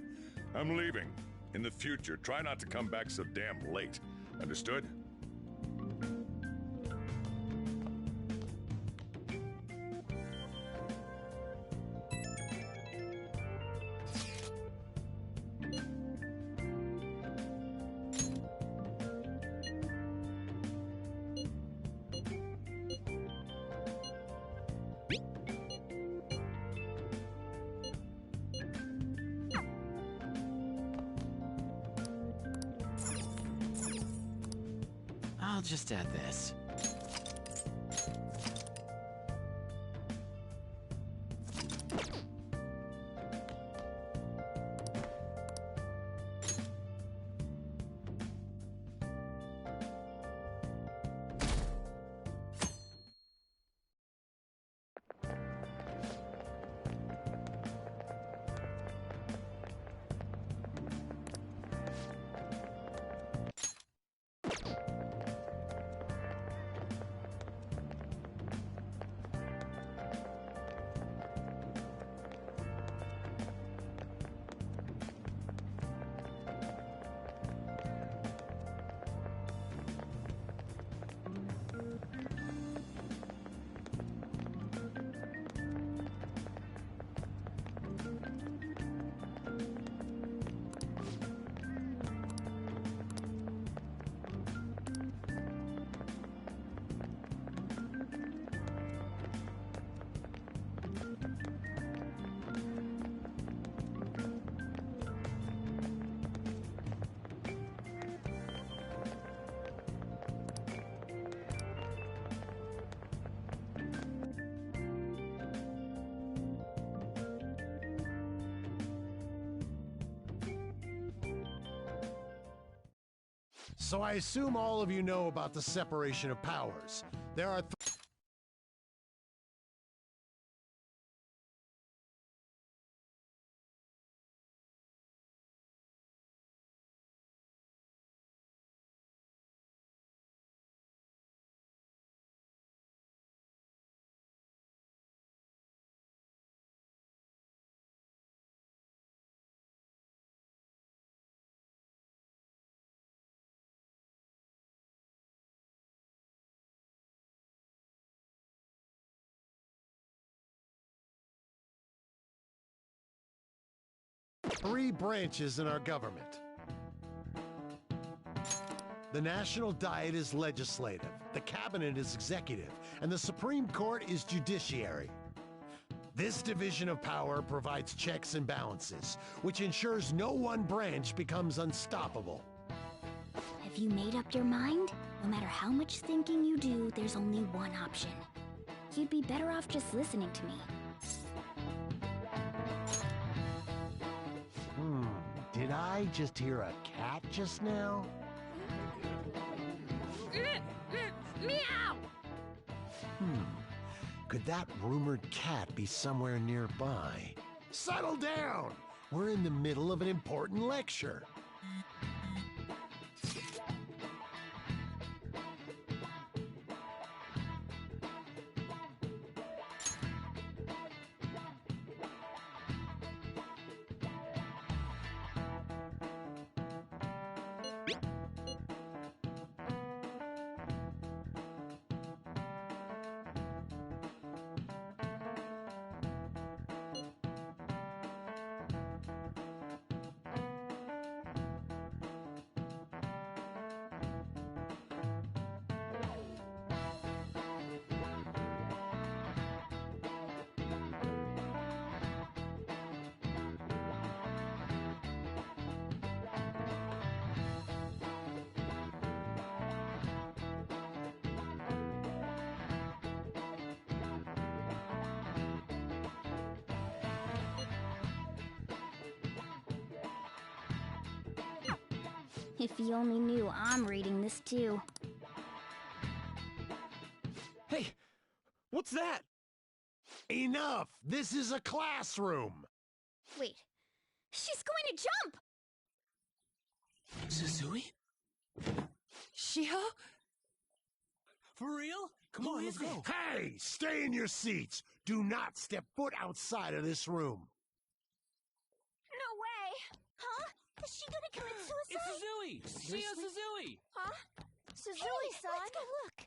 I'm leaving. In the future, try not to come back so damn late. Understood? I'll just add this. So I assume all of you know about the separation of powers. There are three branches in our government. The National Diet is legislative, the Cabinet is executive, and the Supreme Court is judiciary. This division of power provides checks and balances, which ensures no one branch becomes unstoppable. Have you made up your mind? No matter how much thinking you do, there's only one option. You'd be better off just listening to me. Did I just hear a cat just now? Meow! Could that rumored cat be somewhere nearby? Settle down! We're in the middle of an important lecture. If you only knew I'm reading this too. Hey, what's that? Enough! This is a classroom! Wait, she's going to jump! Suzui? Shiho? For real? Come on, let's go. Hey! Stay in your seats! Do not step foot outside of this room! No way! Huh? Is she gonna commit suicide? It's Suzui! Shio Suzui! Huh? Suzui-san? Let's go look!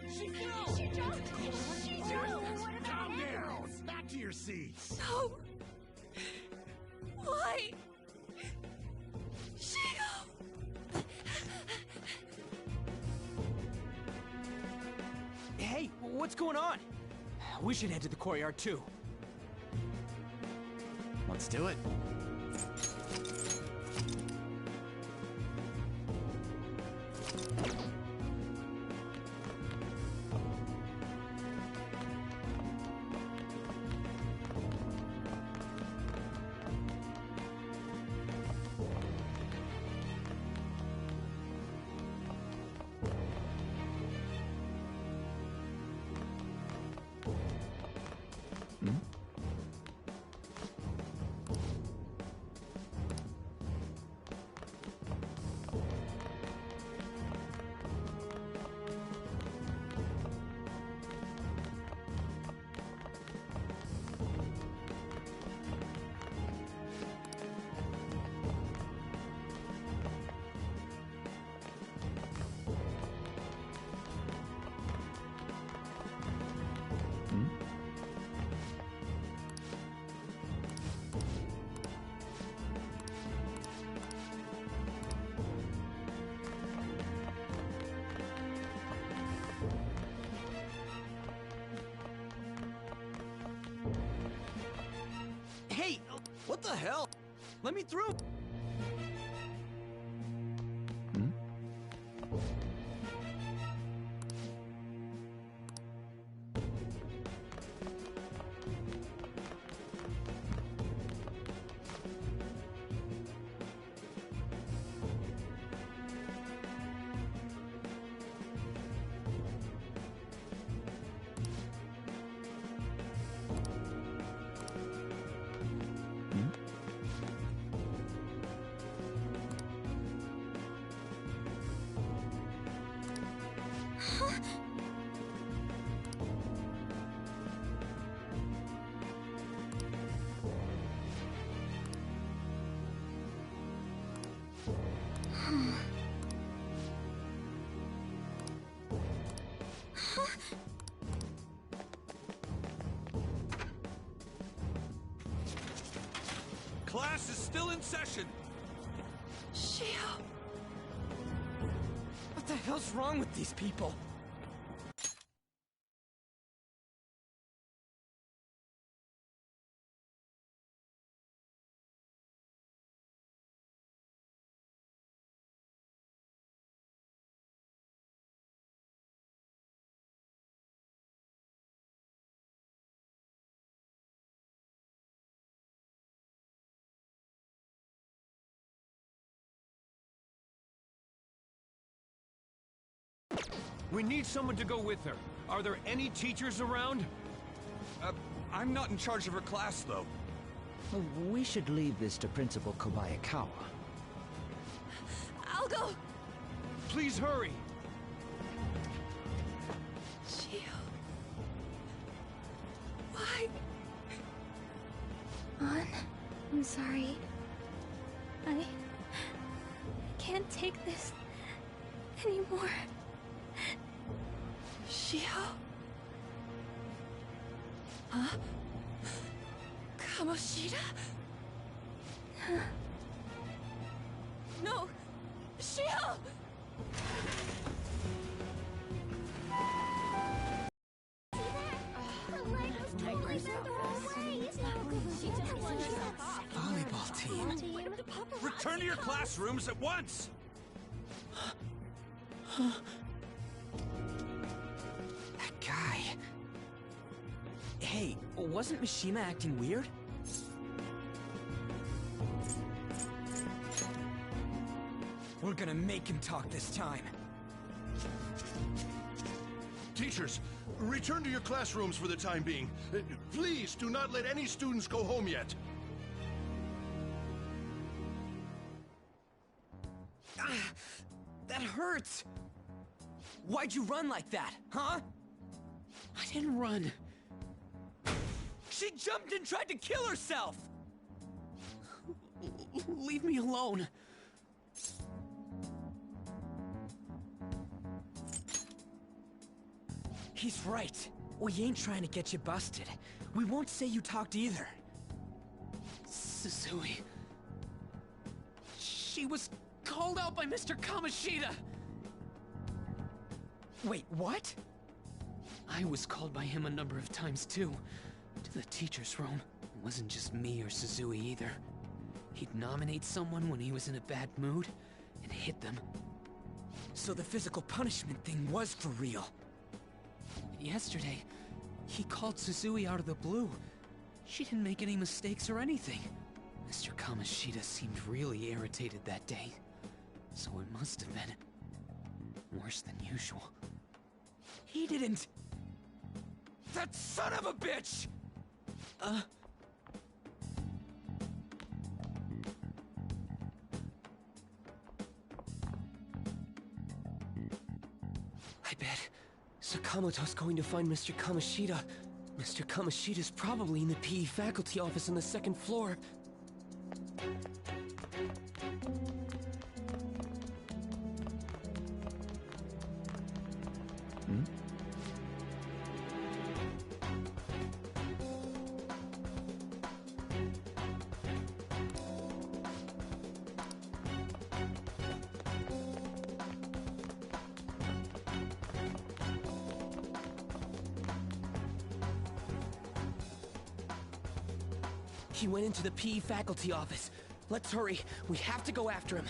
She fell! She jumped! She jumped! Calm down! Back to your seats! No! Why? Shiho! Hey, what's going on? We should head to the courtyard too. Let's do it. Hey, what the hell? Let me through. Class is still in session. Shio! What the hell's wrong with these people? We need someone to go with her. Are there any teachers around? I'm not in charge of her class, though. We should leave this to Principal Kobayakawa. I'll go! Please hurry! Shio... Why? An, I'm sorry. I can't take this anymore. Shio? Huh? Kamoshida? No! Shio! Volleyball team. Return to your classrooms at once! That guy... Hey, wasn't Mishima acting weird? We're gonna make him talk this time. Teachers, return to your classrooms for the time being. Please do not let any students go home yet. That hurts! Why'd you run like that, huh? I didn't run. She jumped and tried to kill herself! Leave me alone. He's right. We ain't trying to get you busted. We won't say you talked either. Suzui... She was called out by Mr. Kamoshida! Wait, what? I was called by him a number of times too. To the teacher's room. It wasn't just me or Suzui either. He'd nominate someone when he was in a bad mood, and hit them. So the physical punishment thing was for real? Yesterday, he called Suzui out of the blue. She didn't make any mistakes or anything. Mr. Kamoshida seemed really irritated that day. So it must have been... worse than usual. He didn't... That son of a bitch! I bet Sakamoto's going to find Mr. Kamoshida. Mr. Kamoshida's probably in the PE faculty office on the second floor. He went into the PE faculty office. Let's hurry. We have to go after him.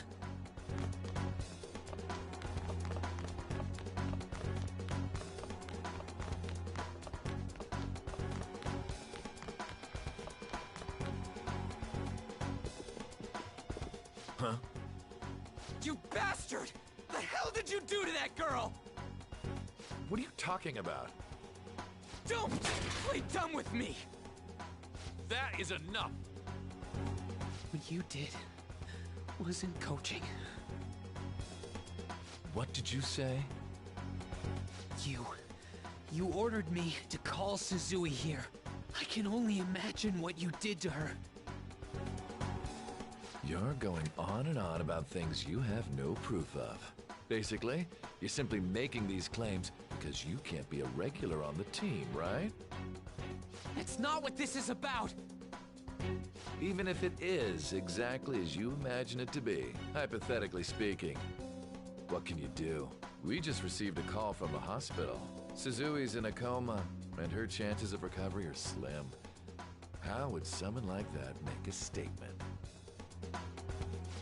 Huh? You bastard! The hell did you do to that girl? What are you talking about? Don't play dumb with me! That is enough! What you did wasn't coaching. What did you say? You ordered me to call Suzui here. I can only imagine what you did to her. You're going on and on about things you have no proof of. Basically, you're simply making these claims because you can't be a regular on the team, right? That's not what this is about! Even if it is exactly as you imagine it to be, hypothetically speaking, what can you do? We just received a call from the hospital. Suzui's in a coma, and her chances of recovery are slim. How would someone like that make a statement?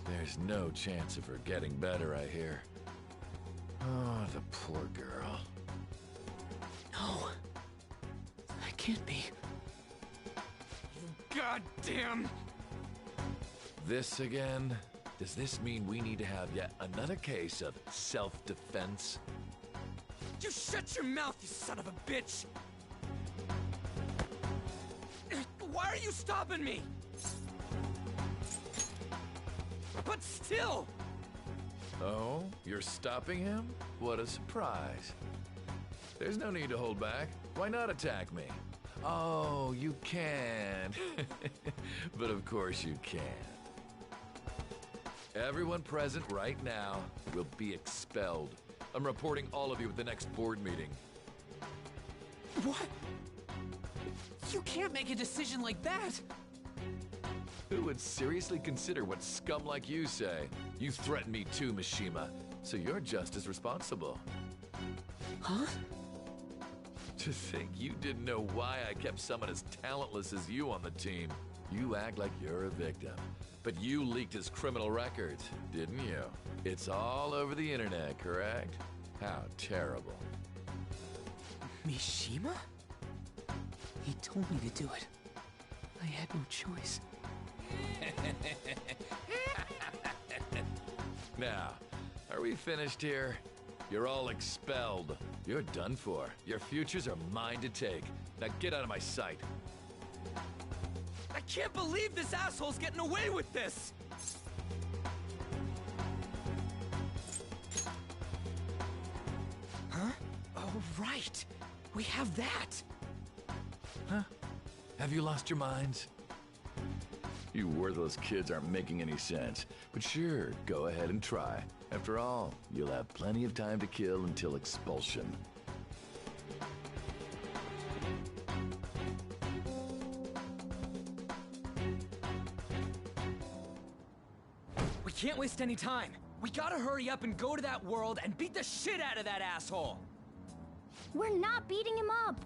There's no chance of her getting better, I hear. Oh, the poor girl. No. That can't be. You goddamn... This again? Does this mean we need to have yet another case of self-defense? You shut your mouth, you son of a bitch! Why are you stopping me? But still! Oh, you're stopping him? What a surprise. There's no need to hold back. Why not attack me? Oh, you can. But of course you can. Everyone present right now will be expelled. I'm reporting all of you at the next board meeting. What? You can't make a decision like that! Who would seriously consider what scum like you say? You threatened me too, Mishima, so you're just as responsible. Huh? To think you didn't know why I kept someone as talentless as you on the team. You act like you're a victim, but you leaked his criminal records, didn't you? It's all over the internet, correct? How terrible. Mishima? He told me to do it. I had no choice. Now, are we finished here? You're all expelled. You're done for. Your futures are mine to take. Now get out of my sight. I can't believe this asshole's getting away with this! Huh? Oh, right. We have that. Huh? Have you lost your minds? You worthless kids aren't making any sense. But sure, go ahead and try. After all, you'll have plenty of time to kill until expulsion. We can't waste any time. We gotta hurry up and go to that world and beat the shit out of that asshole! We're not beating him up!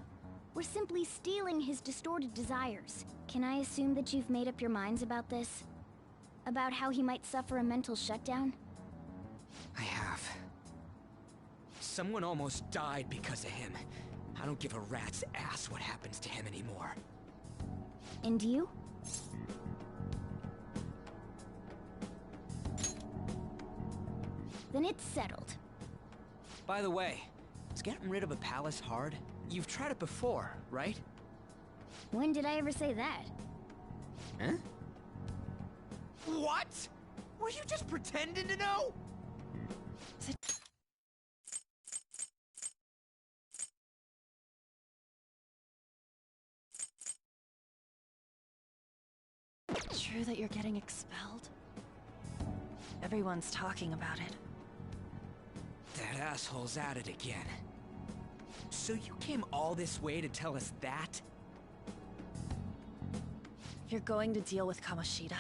We're simply stealing his distorted desires. Can I assume that you've made up your minds about this? About how he might suffer a mental shutdown? I have. Someone almost died because of him. I don't give a rat's ass what happens to him anymore. And you? Then it's settled. By the way, is getting rid of a palace hard? You've tried it before, right? When did I ever say that? Huh? What? Were you just pretending to know? True that you're getting expelled? Everyone's talking about it. That asshole's at it again. So you came all this way to tell us that? You're going to deal with Kamoshida?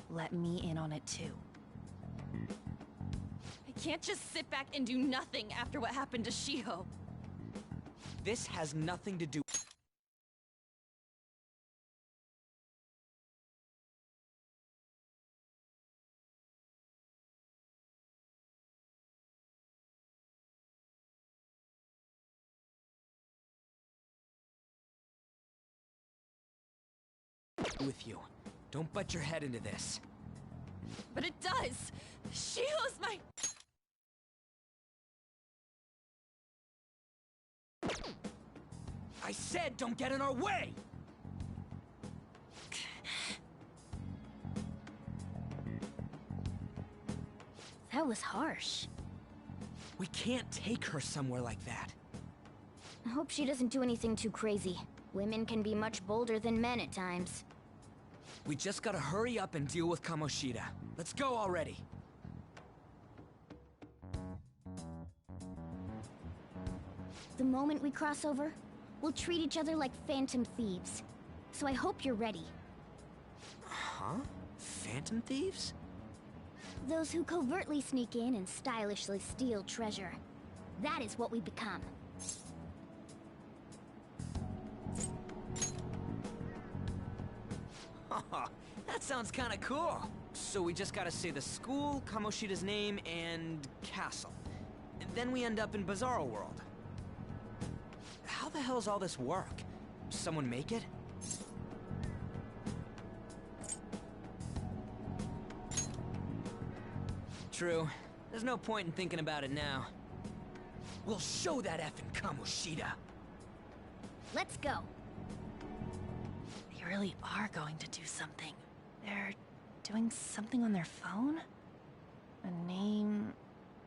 Let me in on it too. I can't just sit back and do nothing after what happened to Shiho. This has nothing to do... with you. Don't butt your head into this. But it does! She was my... I said don't get in our way! That was harsh. We can't take her somewhere like that. I hope she doesn't do anything too crazy. Women can be much bolder than men at times. We just gotta hurry up and deal with Kamoshida. Let's go already. The moment we cross over, we'll treat each other like phantom thieves. So I hope you're ready. Huh? Phantom thieves? Those who covertly sneak in and stylishly steal treasure. That is what we become. That sounds kinda cool. So we just gotta say the school, Kamoshida's name, and castle. And then we end up in Bizarro World. How the hell's all this work? Someone make it? True. There's no point in thinking about it now. We'll show that effing Kamoshida. Let's go. They really are going to do something. They're doing something on their phone? A name...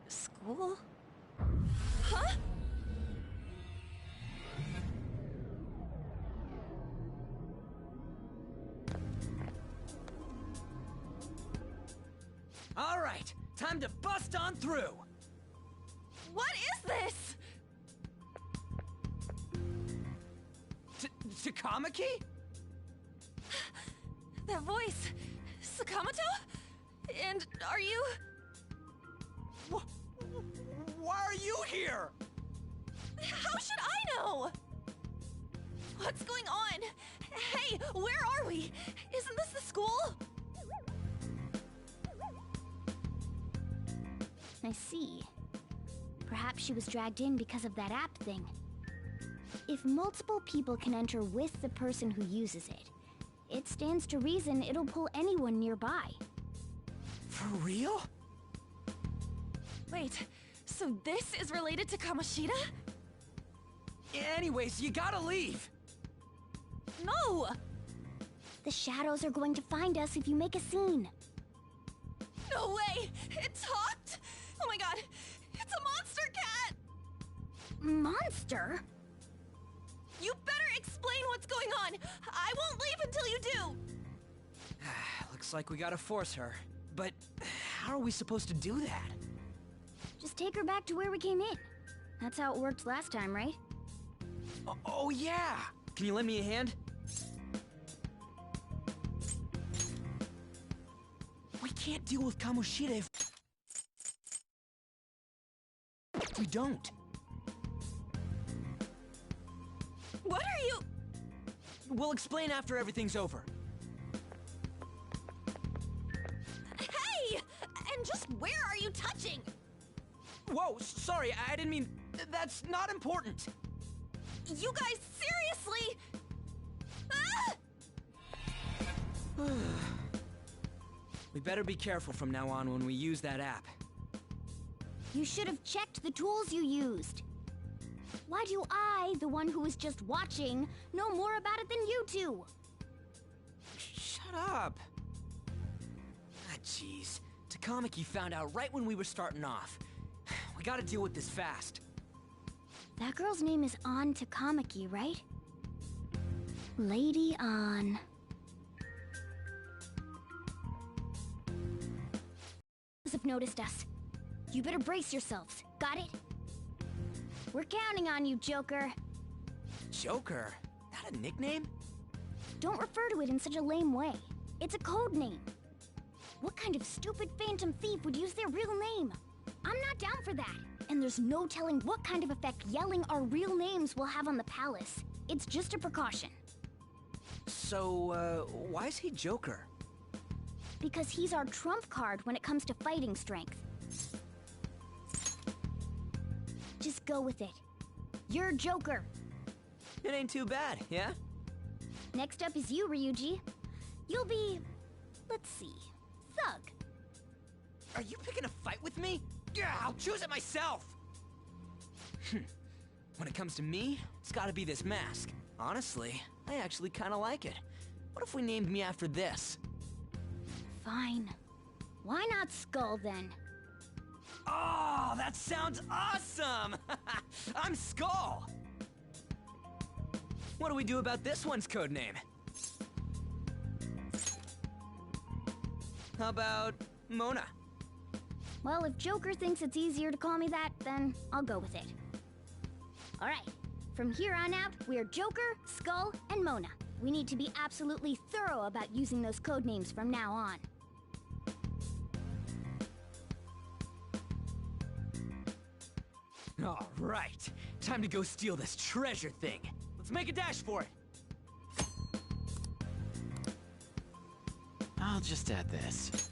school? Huh? All right, time to bust on through. What is this? Takamaki? That voice... Sakamoto? And are you... Why are you here? How should I know? What's going on? Hey, where are we? Isn't this the school? I see. Perhaps she was dragged in because of that app thing. If multiple people can enter with the person who uses it, it stands to reason it'll pull anyone nearby. For real? Wait, so this is related to Kamoshida? Anyways, you gotta leave! No! The shadows are going to find us if you make a scene. No way! It talked? Oh my god! It's a monster cat! Monster? You better explain what's going on! I won't leave until you do! Looks like we gotta force her. But how are we supposed to do that? Just take her back to where we came in. That's how it worked last time, right? Oh yeah! Can you lend me a hand? We can't deal with Kamoshida if we don't. What are you... We'll explain after everything's over. Hey! And just where are you touching? Whoa, sorry, I didn't mean... That's not important. You guys, seriously? Ah! We better be careful from now on when we use that app. You should have checked the tools you used. Why do I, the one who was just watching, know more about it than you two? Shut up. Ah, jeez. Takamaki found out right when we were starting off. We gotta deal with this fast. That girl's name is An Takamaki, right? Lady An. Have noticed us. You better brace yourselves. Got it? We're counting on you, Joker. Joker? That a nickname? Don't refer to it in such a lame way. It's a code name. What kind of stupid phantom thief would use their real name? I'm not down for that. And there's no telling what kind of effect yelling our real names will have on the palace. It's just a precaution. So, why is he Joker? Because he's our trump card when it comes to fighting strength. Just go with it. You're Joker. It ain't too bad, yeah? Next up is you, Ryuji. You'll be... let's see... Thug. Are you picking a fight with me? Yeah, I'll choose it myself! When it comes to me, it's gotta be this mask. Honestly, I actually kinda like it. What if we named me after this? Fine. Why not Skull, then? Oh, that sounds awesome! I'm Skull! What do we do about this one's codename? How about Mona? Well, if Joker thinks it's easier to call me that, then I'll go with it. Alright, from here on out, we're Joker, Skull, and Mona. We need to be absolutely thorough about using those codenames from now on. Alright, time to go steal this treasure thing. Let's make a dash for it. I'll just add this.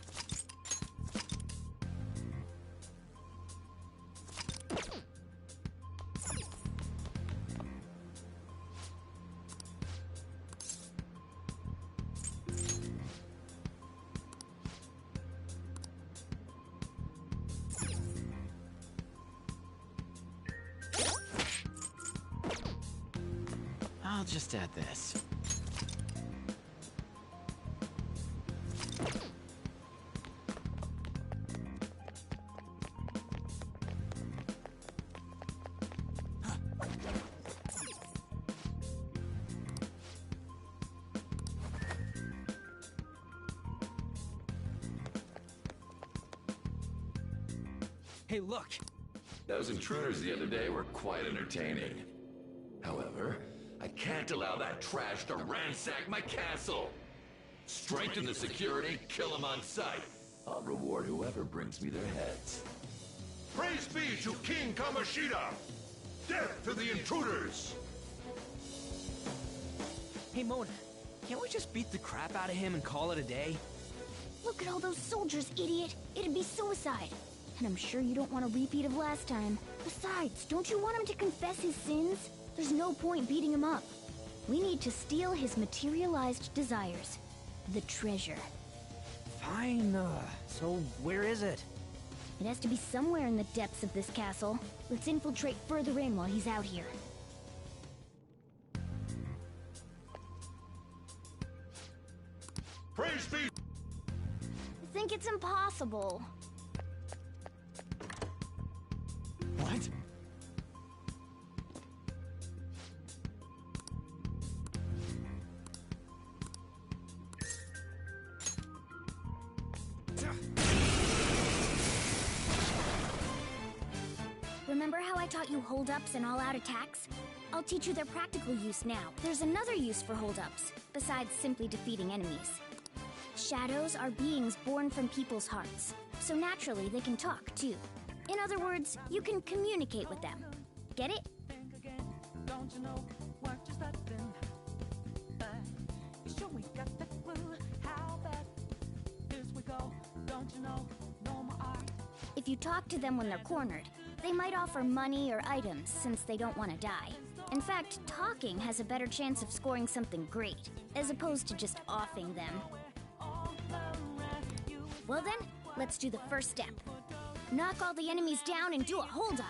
I'll just add this. Hey, look! Those intruders the other day were quite entertaining. However, I can't allow that trash to ransack my castle! Strengthen the security, kill them on sight. I'll reward whoever brings me their heads. Praise be to King Kamoshida! Death to the intruders! Hey, Mona, can't we just beat the crap out of him and call it a day? Look at all those soldiers, idiot! It'd be suicide! And I'm sure you don't want a repeat of last time. Besides, don't you want him to confess his sins? There's no point beating him up. We need to steal his materialized desires. The treasure. Fine, so where is it? It has to be somewhere in the depths of this castle. Let's infiltrate further in while he's out here. Praise be! I think it's impossible. What? Remember how I taught you hold-ups and all-out attacks? I'll teach you their practical use now. There's another use for hold-ups, besides simply defeating enemies. Shadows are beings born from people's hearts, so naturally they can talk, too. In other words, you can communicate with them. Get it? If you talk to them when they're cornered, they might offer money or items since they don't want to die. In fact, talking has a better chance of scoring something great, as opposed to just offing them. Well then, let's do the first step. Knock all the enemies down and do a hold-up.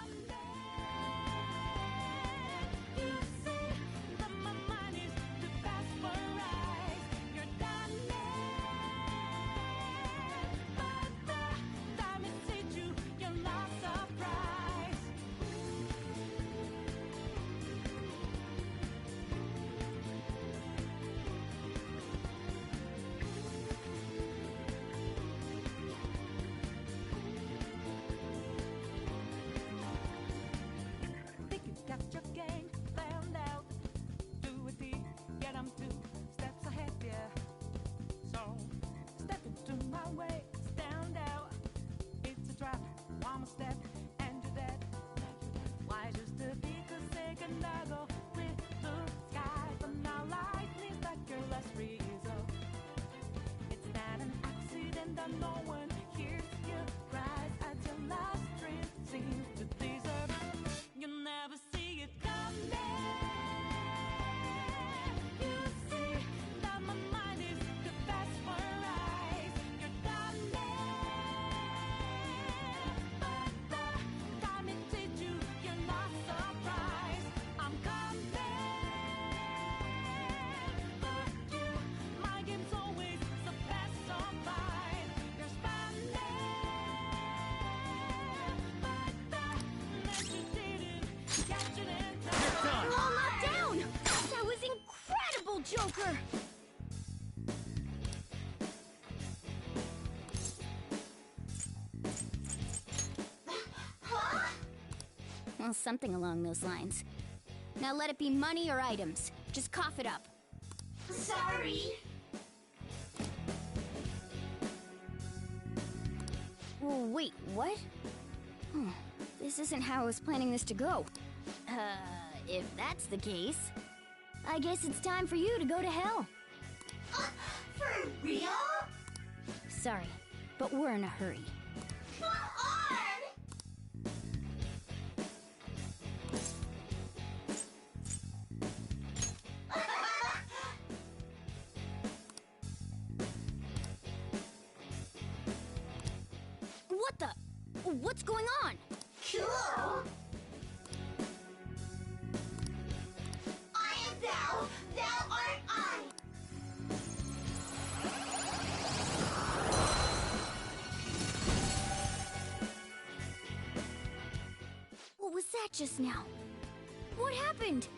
Well, something along those lines. Now let it be money or items. Just cough it up. Sorry. Well, wait, what? Hmm, this isn't how I was planning this to go. If that's the case, I guess it's time for you to go to hell. For real? Sorry, but we're in a hurry. Come on! What the? What's going on? Cool! I am thou, thou art I! What was that just now? What happened?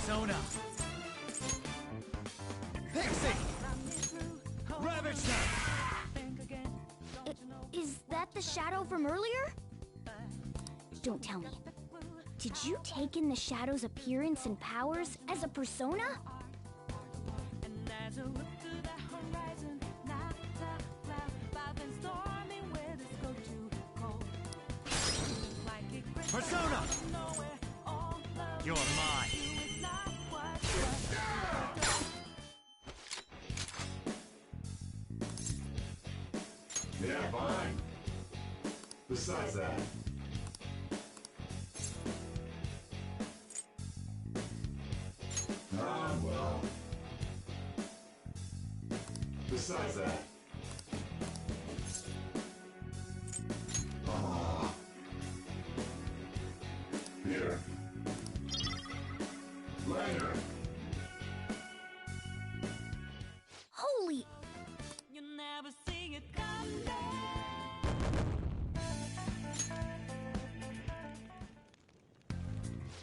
Persona! Pixie! Ravage them! Is that the shadow from earlier? Don't tell me. Did you take in the shadow's appearance and powers as a persona? Persona! You're mine! Yeah, fine. Besides that. Ah, well. Besides that. Ah. Here. Later. Holy...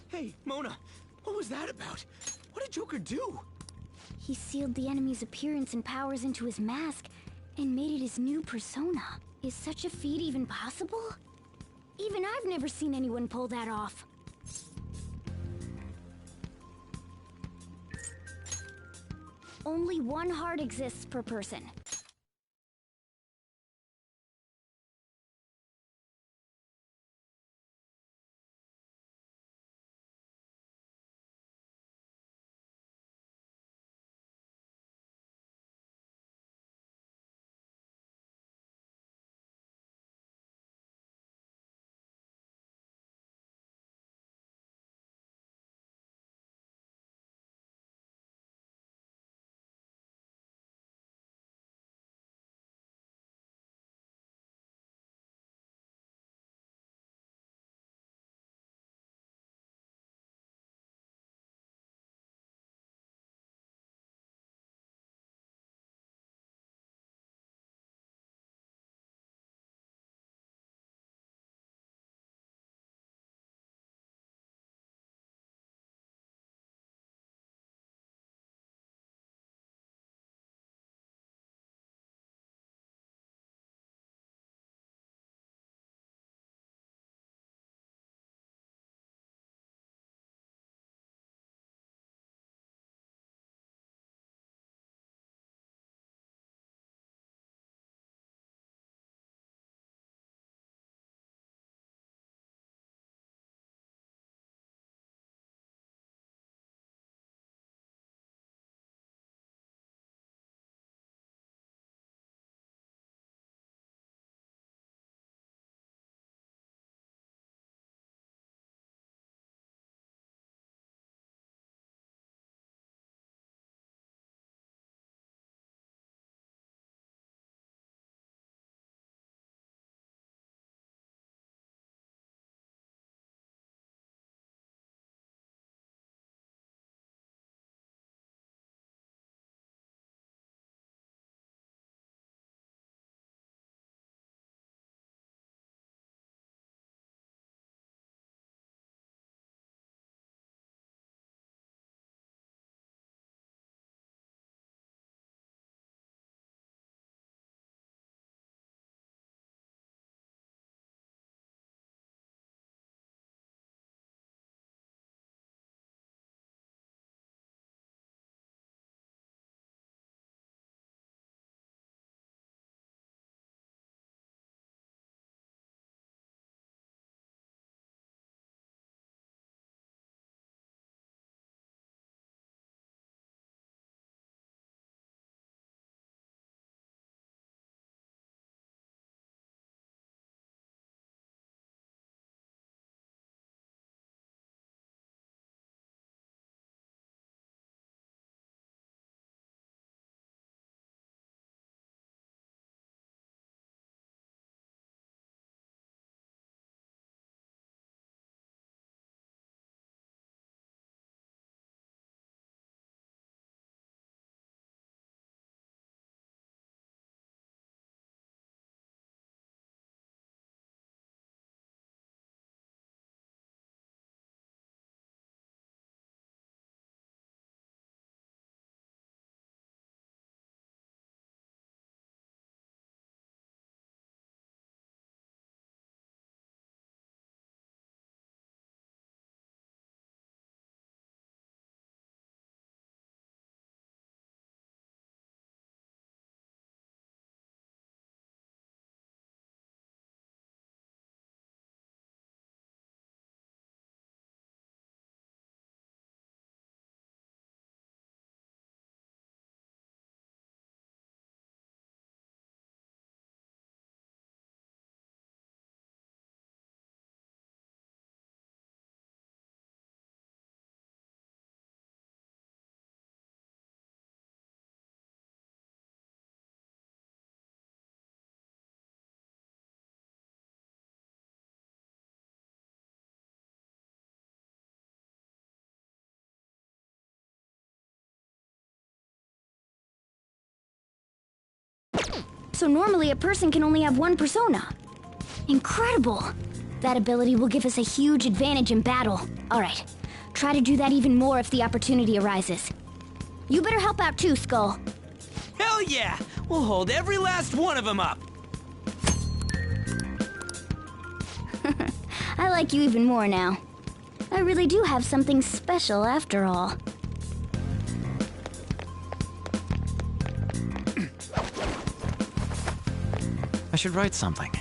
Hey, Mona, what was that about? What did Joker do? He sealed the enemy's appearance and powers into his mask and made it his new persona. Is such a feat even possible? Even I've never seen anyone pull that off. Only one heart exists per person. So normally a person can only have one persona. Incredible! That ability will give us a huge advantage in battle. Alright, try to do that even more if the opportunity arises. You better help out too, Skull. Hell yeah! We'll hold every last one of them up! I like you even more now. I really do have something special after all. I should write something.